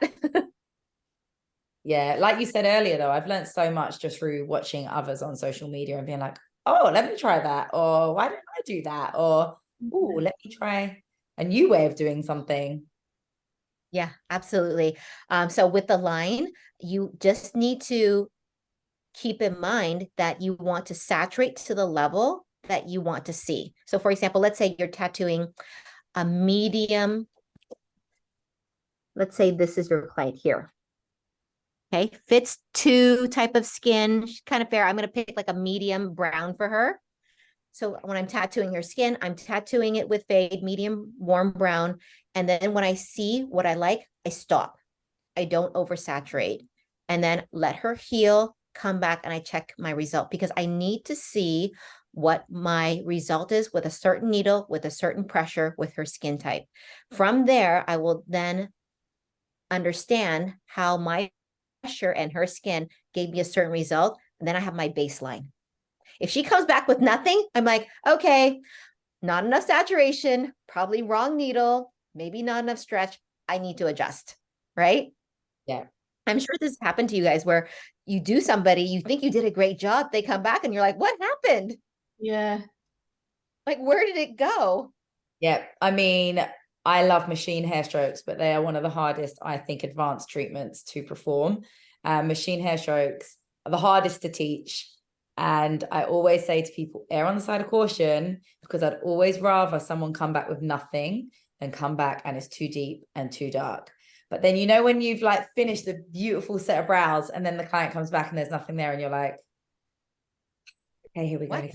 Yeah, like you said earlier, though, I've learned so much just through watching others on social media and being like, oh, let me try that. Or why didn't I do that? Or, oh, let me try a new way of doing something. Yeah, absolutely. So with the line, you just need to keep in mind that you want to saturate to the level that you want to see. So for example, let's say you're tattooing a medium. Let's say this is your client here. Okay, fits 2 type of skin, kind of fair. I'm going to pick like a medium brown for her. So when I'm tattooing her skin, I'm tattooing it with fade, medium warm brown. And then when I see what I like, I stop. I don't oversaturate. And then let her heal, come back, and I check my result because I need to see what my result is with a certain needle, with a certain pressure, with her skin type. From there, I will then understand how my pressure and her skin gave me a certain result. And then I have my baseline. If she comes back with nothing, I'm like, okay, not enough saturation, probably wrong needle, maybe not enough stretch. I need to adjust, right? Yeah. I'm sure this happened to you guys where you do somebody, you think you did a great job. They come back and you're like, what happened? Yeah. Like, where did it go? Yeah. I mean, I love machine hair strokes, but they are one of the hardest, I think, advanced treatments to perform. Machine hair strokes are the hardest to teach. And I always say to people, err on the side of caution, because I'd always rather someone come back with nothing than come back and it's too deep and too dark. But then, you know, when you've like finished the beautiful set of brows and then the client comes back and there's nothing there and you're like, okay, here we go.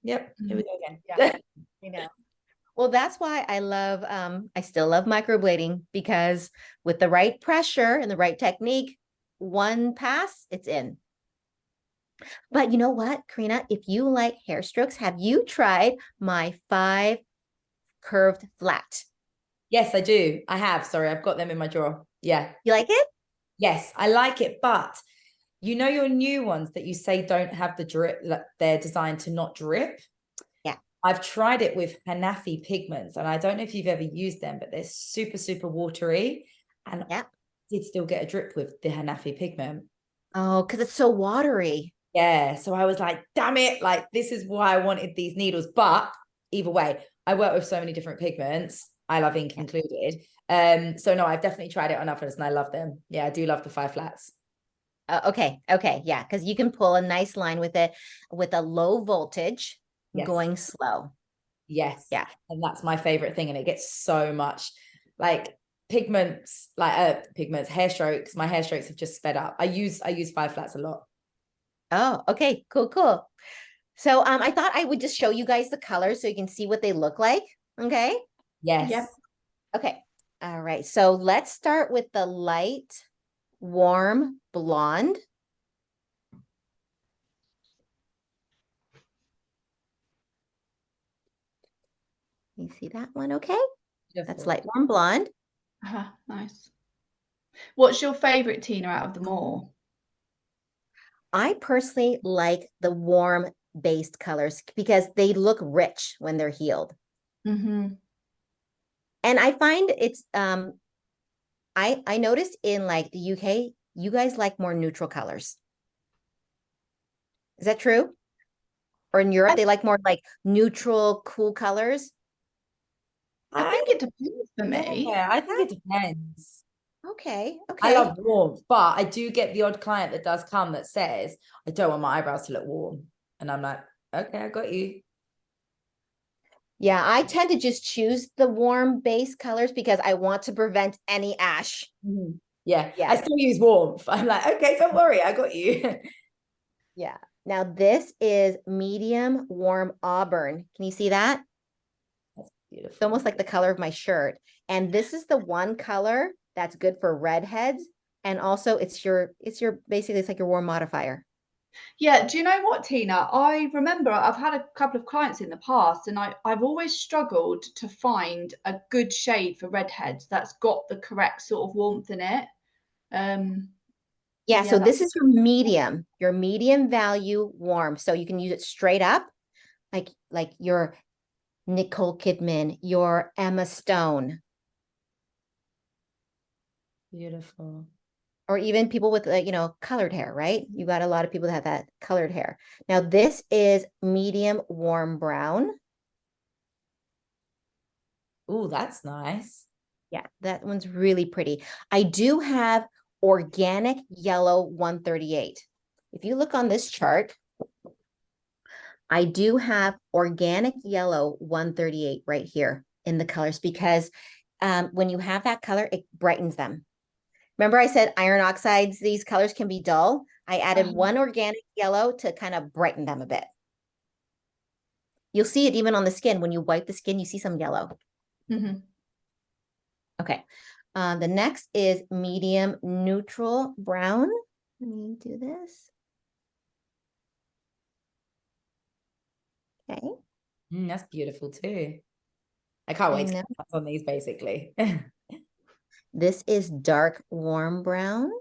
Yep, here we go again. Yeah, you know. Well, that's why I still love microblading, because with the right pressure and the right technique, 1 pass, it's in. But you know what, Karina, if you like hair strokes, have you tried my 5 curved flat? Yes, I do. I have. Sorry, I've got them in my drawer. Yeah. You like it? Yes, I like it. But you know, your new ones that you say don't have the drip, like they're designed to not drip. Yeah. I've tried it with Hanafi pigments, and I don't know if you've ever used them, but they're super, super watery. And yeah, I did still get a drip with the Hanafi pigment. Oh, because it's so watery. Yeah. So I was like, damn it, like this is why I wanted these needles. But either way, I work with so many different pigments. I love ink included. So no, I've definitely tried it on others and I love them. Yeah, I do love the 5 flats. Okay. Yeah, because you can pull a nice line with it with a low voltage, going slow. Yes. Yeah. And that's my favorite thing. And it gets so much like pigments, like pigments, hair strokes. My hair strokes have just sped up. I use 5 flats a lot. Oh, okay. Cool. So I thought I would just show you guys the colors so you can see what they look like. Okay. Yes. Yep. Okay. All right. So let's start with the light, warm blonde. You see that one? Okay. Beautiful. That's light warm blonde. Nice. What's your favorite, Tina, out of them all? I personally like the warm based colors because they look rich when they're healed. Mm-hmm. And I find it's I noticed in like the UK, you guys like more neutral colors. Is that true? Or in Europe, they like more like neutral, cool colors. I think it depends for me. Yeah, I think it depends. Okay. I love warmth, but I do get the odd client that does come that says, I don't want my eyebrows to look warm. And I'm like, okay, I got you. Yeah, I tend to just choose the warm base colors because I want to prevent any ash. Mm-hmm. Yeah. Yeah. I still use warmth. I'm like, okay, don't worry, I got you. Yeah. Now this is medium warm auburn. Can you see that? That's beautiful. It's almost like the color of my shirt. And this is the one color that's good for redheads. And also it's basically it's like your warm modifier. Yeah, do you know what, Tina? I remember I've had a couple of clients in the past, and I've always struggled to find a good shade for redheads that's got the correct sort of warmth in it. Yeah, so this is your medium value warm. So you can use it straight up, like your Nicole Kidman, your Emma Stone. Beautiful. Or even people with colored hair, right? You got a lot of people that have that colored hair. Now this is medium warm brown. Oh, that's nice. Yeah, that one's really pretty. I do have organic yellow 138. If you look on this chart, I do have organic yellow 138 right here in the colors because when you have that color, it brightens them. Remember I said iron oxides, these colors can be dull. I added one organic yellow to kind of brighten them a bit. You'll see it even on the skin. When you wipe the skin, you see some yellow. Mm-hmm. Okay. The next is medium neutral brown. Let me do this. Okay. That's beautiful too. I can't wait to cut on these basically. This is dark warm brown.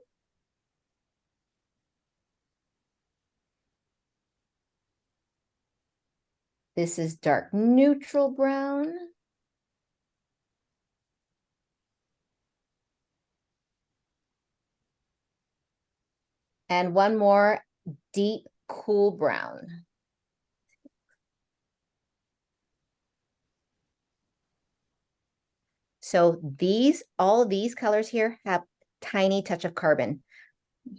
This is dark neutral brown. And one more deep cool brown. So all of these colors here have tiny touch of carbon.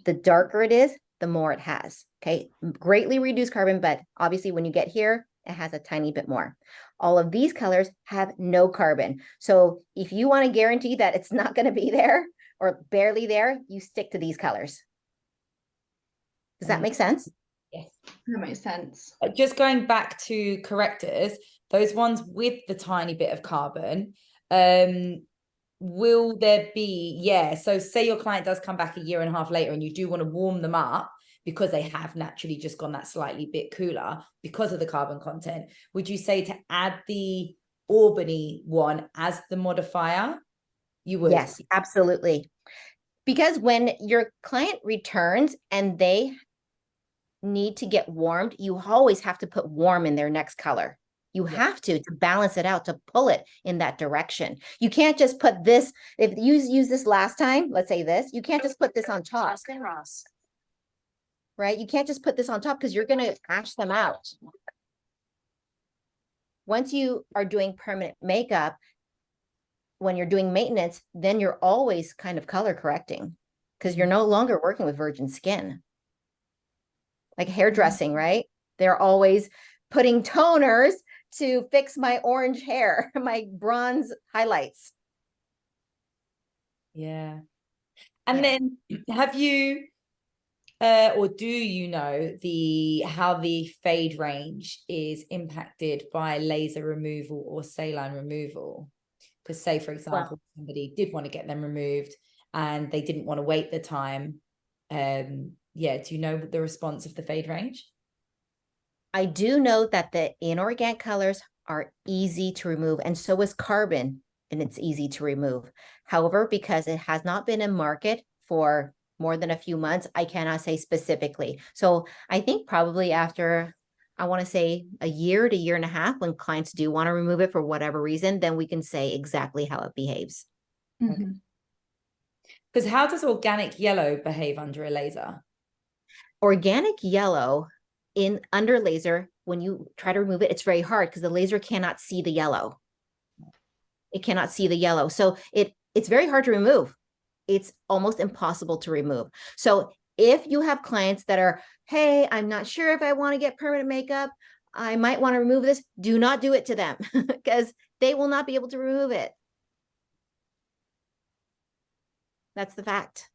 The darker it is, the more it has. Okay, greatly reduced carbon, but obviously when you get here, it has a tiny bit more. All of these colors have no carbon. So if you want to guarantee that it's not going to be there or barely there, you stick to these colors. Does that make sense? Yes. That makes sense. Just going back to correctors, those ones with the tiny bit of carbon, will there be, so say your client does come back a year and a half later and you do want to warm them up because they have naturally just gone that slightly bit cooler because of the carbon content, would you say to add the Albany one as the modifier? You would? Yes, absolutely. Because when your client returns and they need to get warmed, you always have to put warm in their next color. You have to balance it out, to pull it in that direction. You can't just put this, if you use this last time, let's say this, you can't just put this on top. Right? You can't just put this on top because you're going to ash them out. Once you are doing permanent makeup, when you're doing maintenance, then you're always kind of color correcting because you're no longer working with virgin skin. Like hairdressing, right? They're always putting toners to fix my orange hair, my bronze highlights. Yeah. And then have you, Or do you know how the fade range is impacted by laser removal or saline removal? Because say, for example, somebody did want to get them removed and they didn't want to wait the time. Yeah, do you know the response of the fade range? I do know that the inorganic colors are easy to remove, and so is carbon, and it's easy to remove. However, because it has not been in market for more than a few months, I cannot say specifically. So I think probably after, I want to say a year to year and a half, when clients do want to remove it for whatever reason, then we can say exactly how it behaves. Because how does organic yellow behave under a laser? Organic yellow under laser, when you try to remove it, it's very hard because the laser cannot see the yellow. It cannot see the yellow. So it's very hard to remove. It's almost impossible to remove. So if you have clients that are, hey, I'm not sure if I want to get permanent makeup, I might want to remove this, do not do it to them because they will not be able to remove it. That's the fact.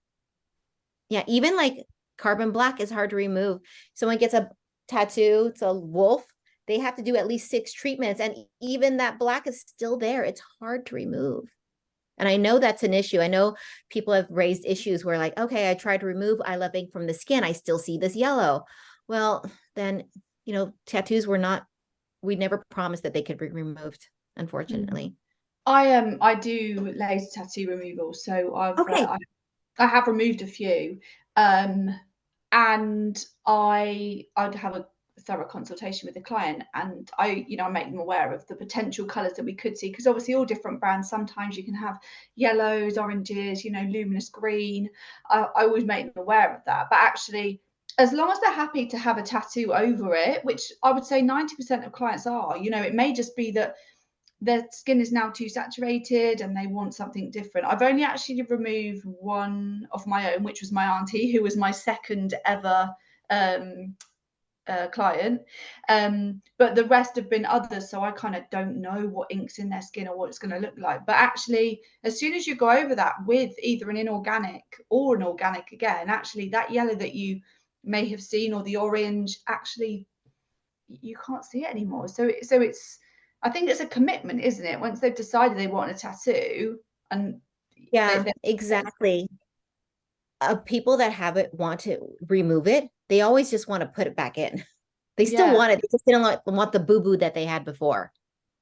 Yeah, even like carbon black is hard to remove. Someone gets a tattoo, it's a wolf, they have to do at least 6 treatments, and even that black is still there. It's hard to remove. And I know that's an issue. I know people have raised issues where like, okay, I tried to remove love ink from the skin, I still see this yellow. Well, then, tattoos we never promised that they could be removed, unfortunately. I do laser tattoo removal, so I have removed a few, and I'd have a thorough consultation with the client, and I make them aware of the potential colors that we could see, because obviously all different brands, sometimes you can have yellows, oranges, luminous green. I always make them aware of that, but actually, as long as they're happy to have a tattoo over it, which I would say 90% of clients are, it may just be that their skin is now too saturated and they want something different. I've only actually removed one of my own, which was my auntie, who was my second ever client. But the rest have been others, so I kind of don't know what ink's in their skin or what it's going to look like. But actually, as soon as you go over that with either an inorganic or an organic again, actually that yellow that you may have seen, or the orange, actually you can't see it anymore. So it's, I think it's a commitment, isn't it? Once they've decided they want a tattoo, and exactly. People that have it want to remove it. They always just want to put it back in. They still want it. They just didn't want the boo-boo that they had before.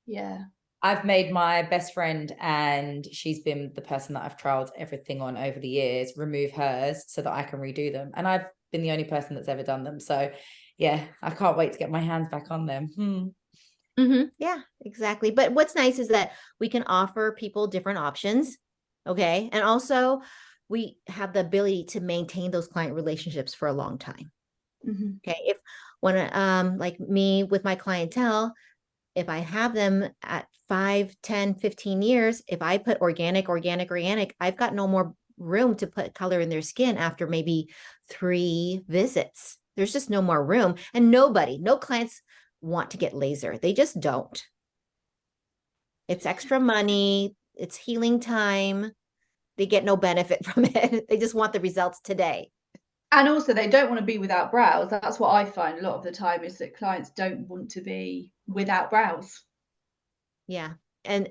Yeah. I've made my best friend, and she's been the person that I've trialed everything on over the years, remove hers so that I can redo them. And I've been the only person that's ever done them. So yeah, I can't wait to get my hands back on them. Yeah, exactly. But what's nice is that we can offer people different options. Okay. And also we have the ability to maintain those client relationships for a long time. Okay. If like me with my clientele, if I have them at 5, 10, 15 years, if I put organic, I've got no more room to put color in their skin after maybe 3 visits. There's just no more room. And no clients want to get laser. They just don't. It's extra money. It's healing time. They get no benefit from it. They just want the results today. And also they don't want to be without brows. That's what I find a lot of the time, is that clients don't want to be without brows. Yeah. And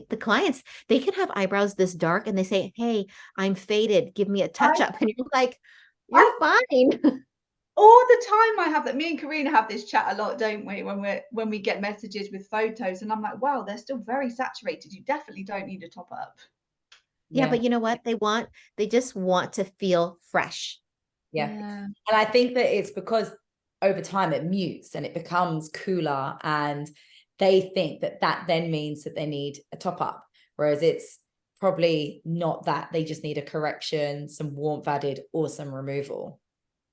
the clients, they can have eyebrows this dark and they say, hey, I'm faded, give me a touch up. And you're like, you're fine. All the time I have that. Me and Karina have this chat a lot, don't we? When we get messages with photos, and I'm like, wow, they're still very saturated. You definitely don't need a top up. Yeah, but you know what? They just want to feel fresh. Yeah. And I think that it's because over time it mutes and it becomes cooler, and they think that then means that they need a top up, whereas it's probably not that. They just need a correction, some warmth added, or some removal.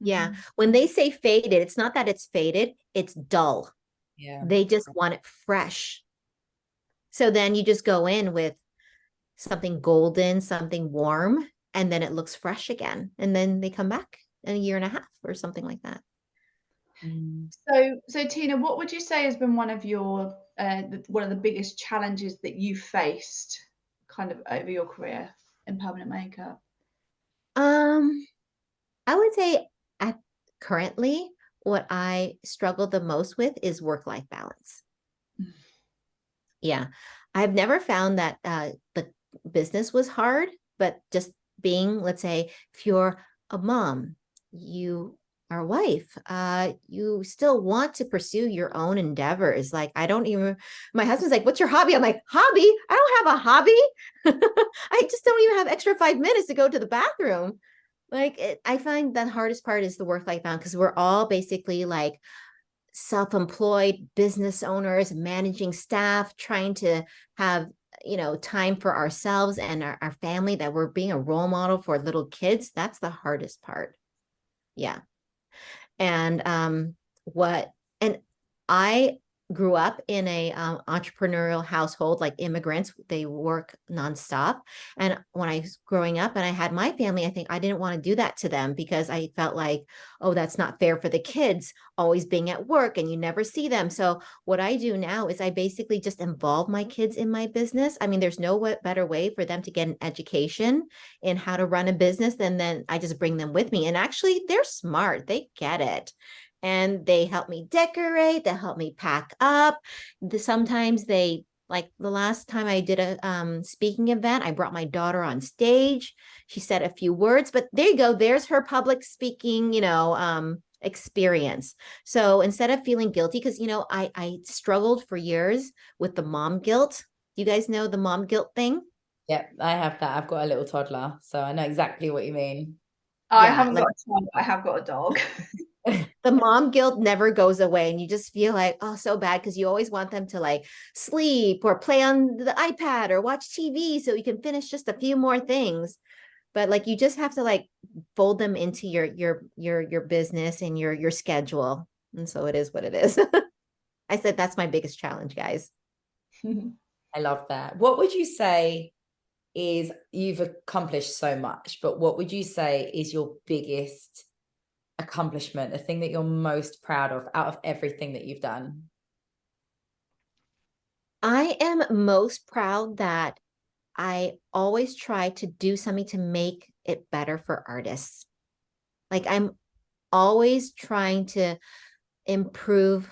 Yeah. When they say faded, it's not that it's faded, it's dull. Yeah. They just want it fresh. So then you just go in with something golden, something warm, and then it looks fresh again. And then they come back in a year and a half or something like that. So Tina, what would you say has been one of your one of the biggest challenges that you faced kind of over your career in permanent makeup? I would say at currently, what I struggle the most with is work-life balance. Yeah. I've never found that the business was hard, but just being, let's say, if you're a mom, you are a wife, you still want to pursue your own endeavors. Like, I don't even, my husband's like, what's your hobby? I'm like, hobby? I don't have a hobby. I just don't even have extra 5 minutes to go to the bathroom. Like, I find the hardest part is the work-life balance, because we're all basically like self-employed business owners, managing staff, trying to have, time for ourselves and our family, that we're being a role model for little kids. That's the hardest part. Yeah. And and I grew up in a entrepreneurial household, like immigrants, they work nonstop. And when I was growing up and I had my family, I think I didn't want to do that to them, because I felt like, oh, that's not fair for the kids, always being at work and you never see them. So what I do now is I basically just involve my kids in my business. I mean, there's no better way for them to get an education in how to run a business than then I just bring them with me. And actually, they're smart, they get it. And they help me decorate, they help me pack up. Sometimes they, like the last time I did a speaking event, I brought my daughter on stage. She said a few words, but there you go. There's her public speaking, experience. So instead of feeling guilty, because, I struggled for years with the mom guilt. You guys know the mom guilt thing? Yeah, I have that. I've got a little toddler, so I know exactly what you mean. I haven't got a child, but I have got a dog. The mom guilt never goes away, and you just feel like, oh, so bad, because you always want them to like sleep or play on the iPad or watch TV so you can finish just a few more things. But like, you just have to like fold them into your business and your schedule. And so it is what it is. I said that's my biggest challenge, guys. I love that. What would you say is, you've accomplished so much, but what would you say is your biggest accomplishment, the thing that you're most proud of out of everything that you've done? I am most proud that I always try to do something to make it better for artists. Like, I'm always trying to improve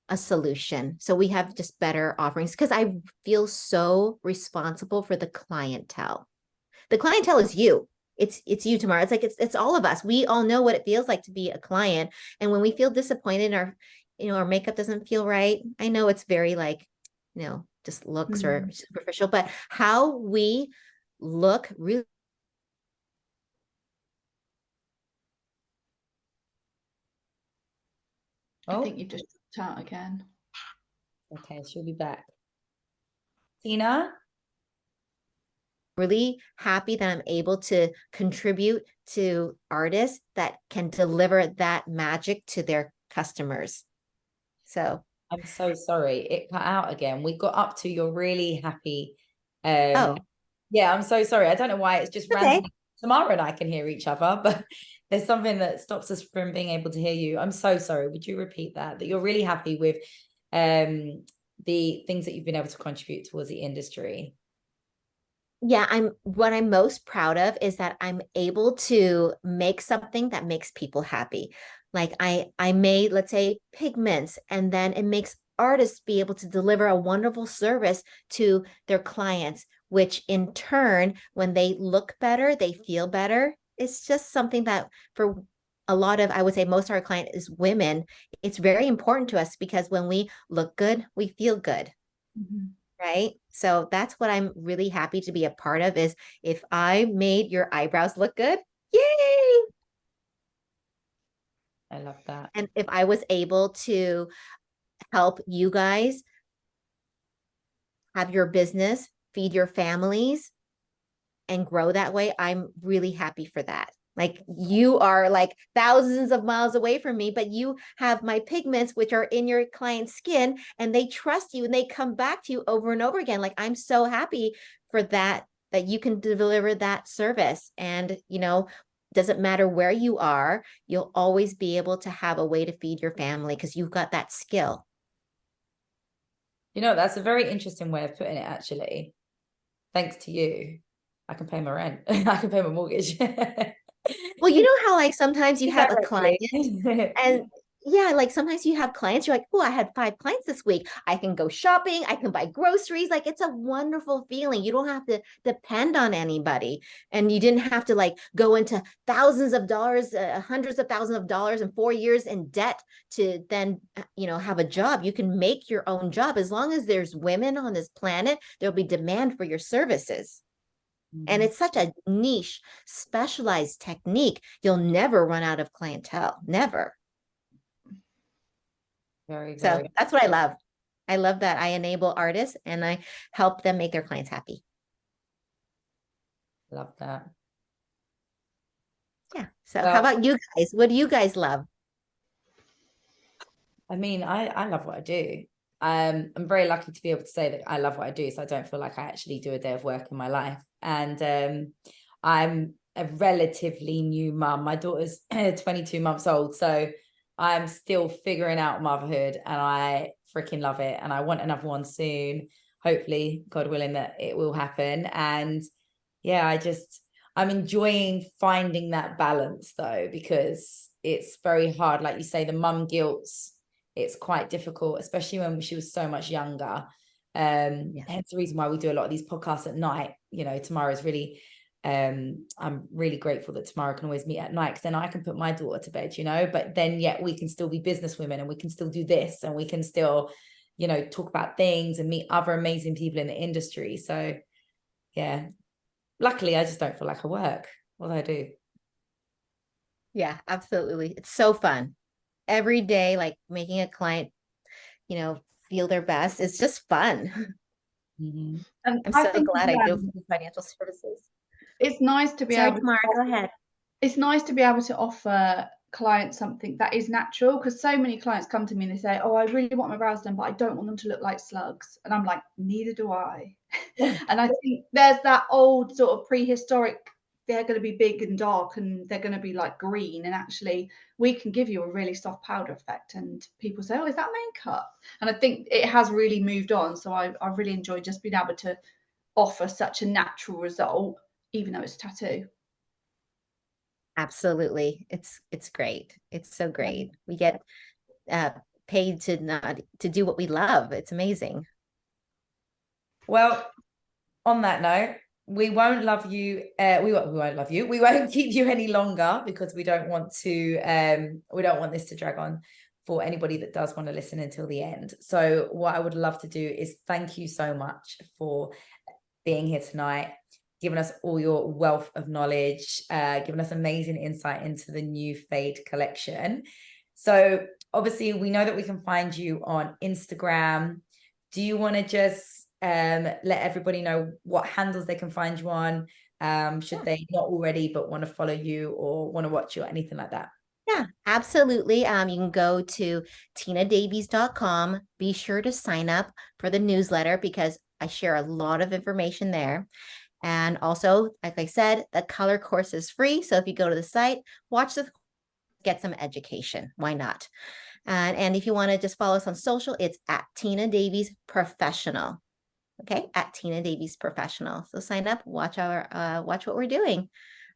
a solution so we have just better offerings, because I feel so responsible for the clientele. The clientele is you. It's you tomorrow. It's like it's all of us. We all know what it feels like to be a client. And when we feel disappointed, our makeup doesn't feel right. I know it's very like, just looks or superficial, but how we look really. I think you've just dropped out again. Okay, she'll be back. Tina? Really happy that I'm able to contribute to artists that can deliver that magic to their customers. So I'm so sorry, it cut out again. We got up to you're really happy. Yeah, I'm so sorry. I don't know why it's just randomly. Tamara and I can hear each other, but there's something that stops us from being able to hear you. I'm so sorry. Would you repeat that you're really happy with the things that you've been able to contribute towards the industry? Yeah, what I'm most proud of is that I'm able to make something that makes people happy. Like I made, let's say, pigments, and then it makes artists be able to deliver a wonderful service to their clients, which in turn, when they look better, they feel better. It's just something that for a lot of, I would say most of our client is women. It's very important to us, because when we look good, we feel good. Right? So that's what I'm really happy to be a part of, is if I made your eyebrows look good, yay! I love that. And if I was able to help you guys have your business, feed your families, and grow that way, I'm really happy for that. Like, you are like thousands of miles away from me, but you have my pigments, which are in your client's skin, and they trust you and they come back to you over and over again. Like, I'm so happy for that you can deliver that service. And, doesn't matter where you are, you'll always be able to have a way to feed your family because you've got that skill. That's a very interesting way of putting it, actually. Thanks to you, I can pay my rent. I can pay my mortgage. Well, you know how like sometimes you have a client Directly. and yeah, like sometimes you have clients, you're like, oh, I had 5 clients this week. I can go shopping, I can buy groceries. Like it's a wonderful feeling. You don't have to depend on anybody. And you didn't have to like go into thousands of dollars, hundreds of thousands of dollars and 4 years in debt to then, have a job. You can make your own job. As long as there's women on this planet, there'll be demand for your services. And it's such a niche, specialized technique. You'll never run out of clientele. Never. Very, So very. that's what I love. I love that I enable artists and I help them make their clients happy. Love that. Yeah. So Well, how about you guys? What do you guys love? I mean, I love what I do. I'm very lucky to be able to say that I love what I do, so I don't feel like I actually do a day of work in my life. And I'm a relatively new mum. My daughter's 22 months old, so I'm still figuring out motherhood, and I freaking love it. And I want another one soon. Hopefully, God willing, that it will happen. And yeah, I'm enjoying finding that balance though, because it's very hard. Like you say, the mum guilt's, it's quite difficult, especially when she was so much younger. Hence the reason why we do a lot of these podcasts at night. Tomorrow's really, I'm really grateful that tomorrow can always meet at night, because then I can put my daughter to bed, but then yet we can still be business women, and we can still do this, and we can still, talk about things and meet other amazing people in the industry. So yeah, luckily I just don't feel like I work, although I do. Yeah, absolutely. It's so fun. Every day, like making a client, feel their best. It's just fun. Mm-hmm. And I'm I so think glad I do financial services. it's nice to be Sorry, able Tamara, to go ahead. it's nice to be able to offer clients something that is natural, because so many clients come to me and they say, oh, I really want my brows done, but I don't want them to look like slugs. And I'm like, neither do I. And I think there's that old sort of prehistoric, they're going to be big and dark and they're going to be like green, and actually we can give you a really soft powder effect, and people say, oh, is that makeup? And I think it has really moved on. So I really enjoy just being able to offer such a natural result, even though it's a tattoo. Absolutely. It's great. It's so great. We get paid to do what we love. It's amazing. Well, on that note, we won't love you. We won't love you. We won't keep you any longer, because we don't want to. We don't want this to drag on for anybody that does want to listen until the end. So what I would love to do is thank you so much for being here tonight, giving us all your wealth of knowledge, giving us amazing insight into the new Fade collection. So obviously we know that we can find you on Instagram. Do you want to just let everybody know what handles they can find you on, should they not already but want to follow you or want to watch you or anything like that? Yeah, absolutely. You can go to tinadavies.com. Be sure to sign up for the newsletter, because I share a lot of information there. And also, like I said, the color course is free. So if you go to the site, get some education. Why not? And if you want to just follow us on social, it's at Tina Davies Professional. Okay, at Tina Davies Professional. So sign up, watch what we're doing.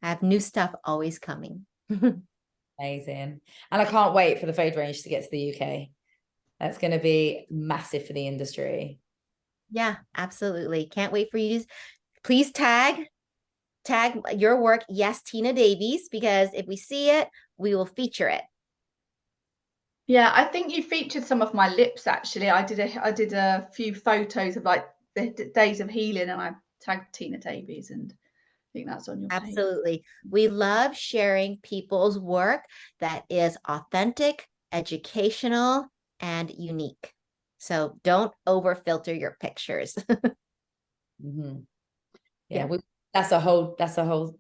I have new stuff always coming. Amazing. And I can't wait for the Fade range to get to the UK. That's going to be massive for the industry. Yeah, absolutely. Can't wait for you to please tag your work. Yes, Tina Davies, because if we see it, we will feature it. Yeah, I think you featured some of my lips actually. I did a few photos of like the days of healing, and I tagged Tina Davies, and I think that's on your page. Absolutely. We love sharing people's work that is authentic, educational, and unique. So don't over filter your pictures. Mm-hmm. Yeah, that's a whole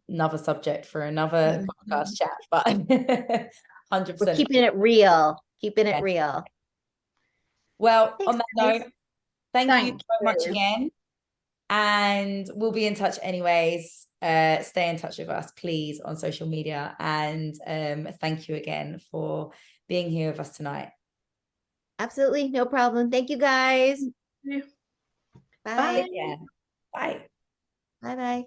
another subject for another podcast chat, but 100%. We're keeping it real. Keeping it real. Well, Thanks, on that guys. note, thank you so much again. And we'll be in touch anyways. Stay in touch with us, please, on social media. And thank you again for being here with us tonight. Absolutely. No problem. Thank you, guys. Bye. Bye. Yeah. Bye. Bye-bye.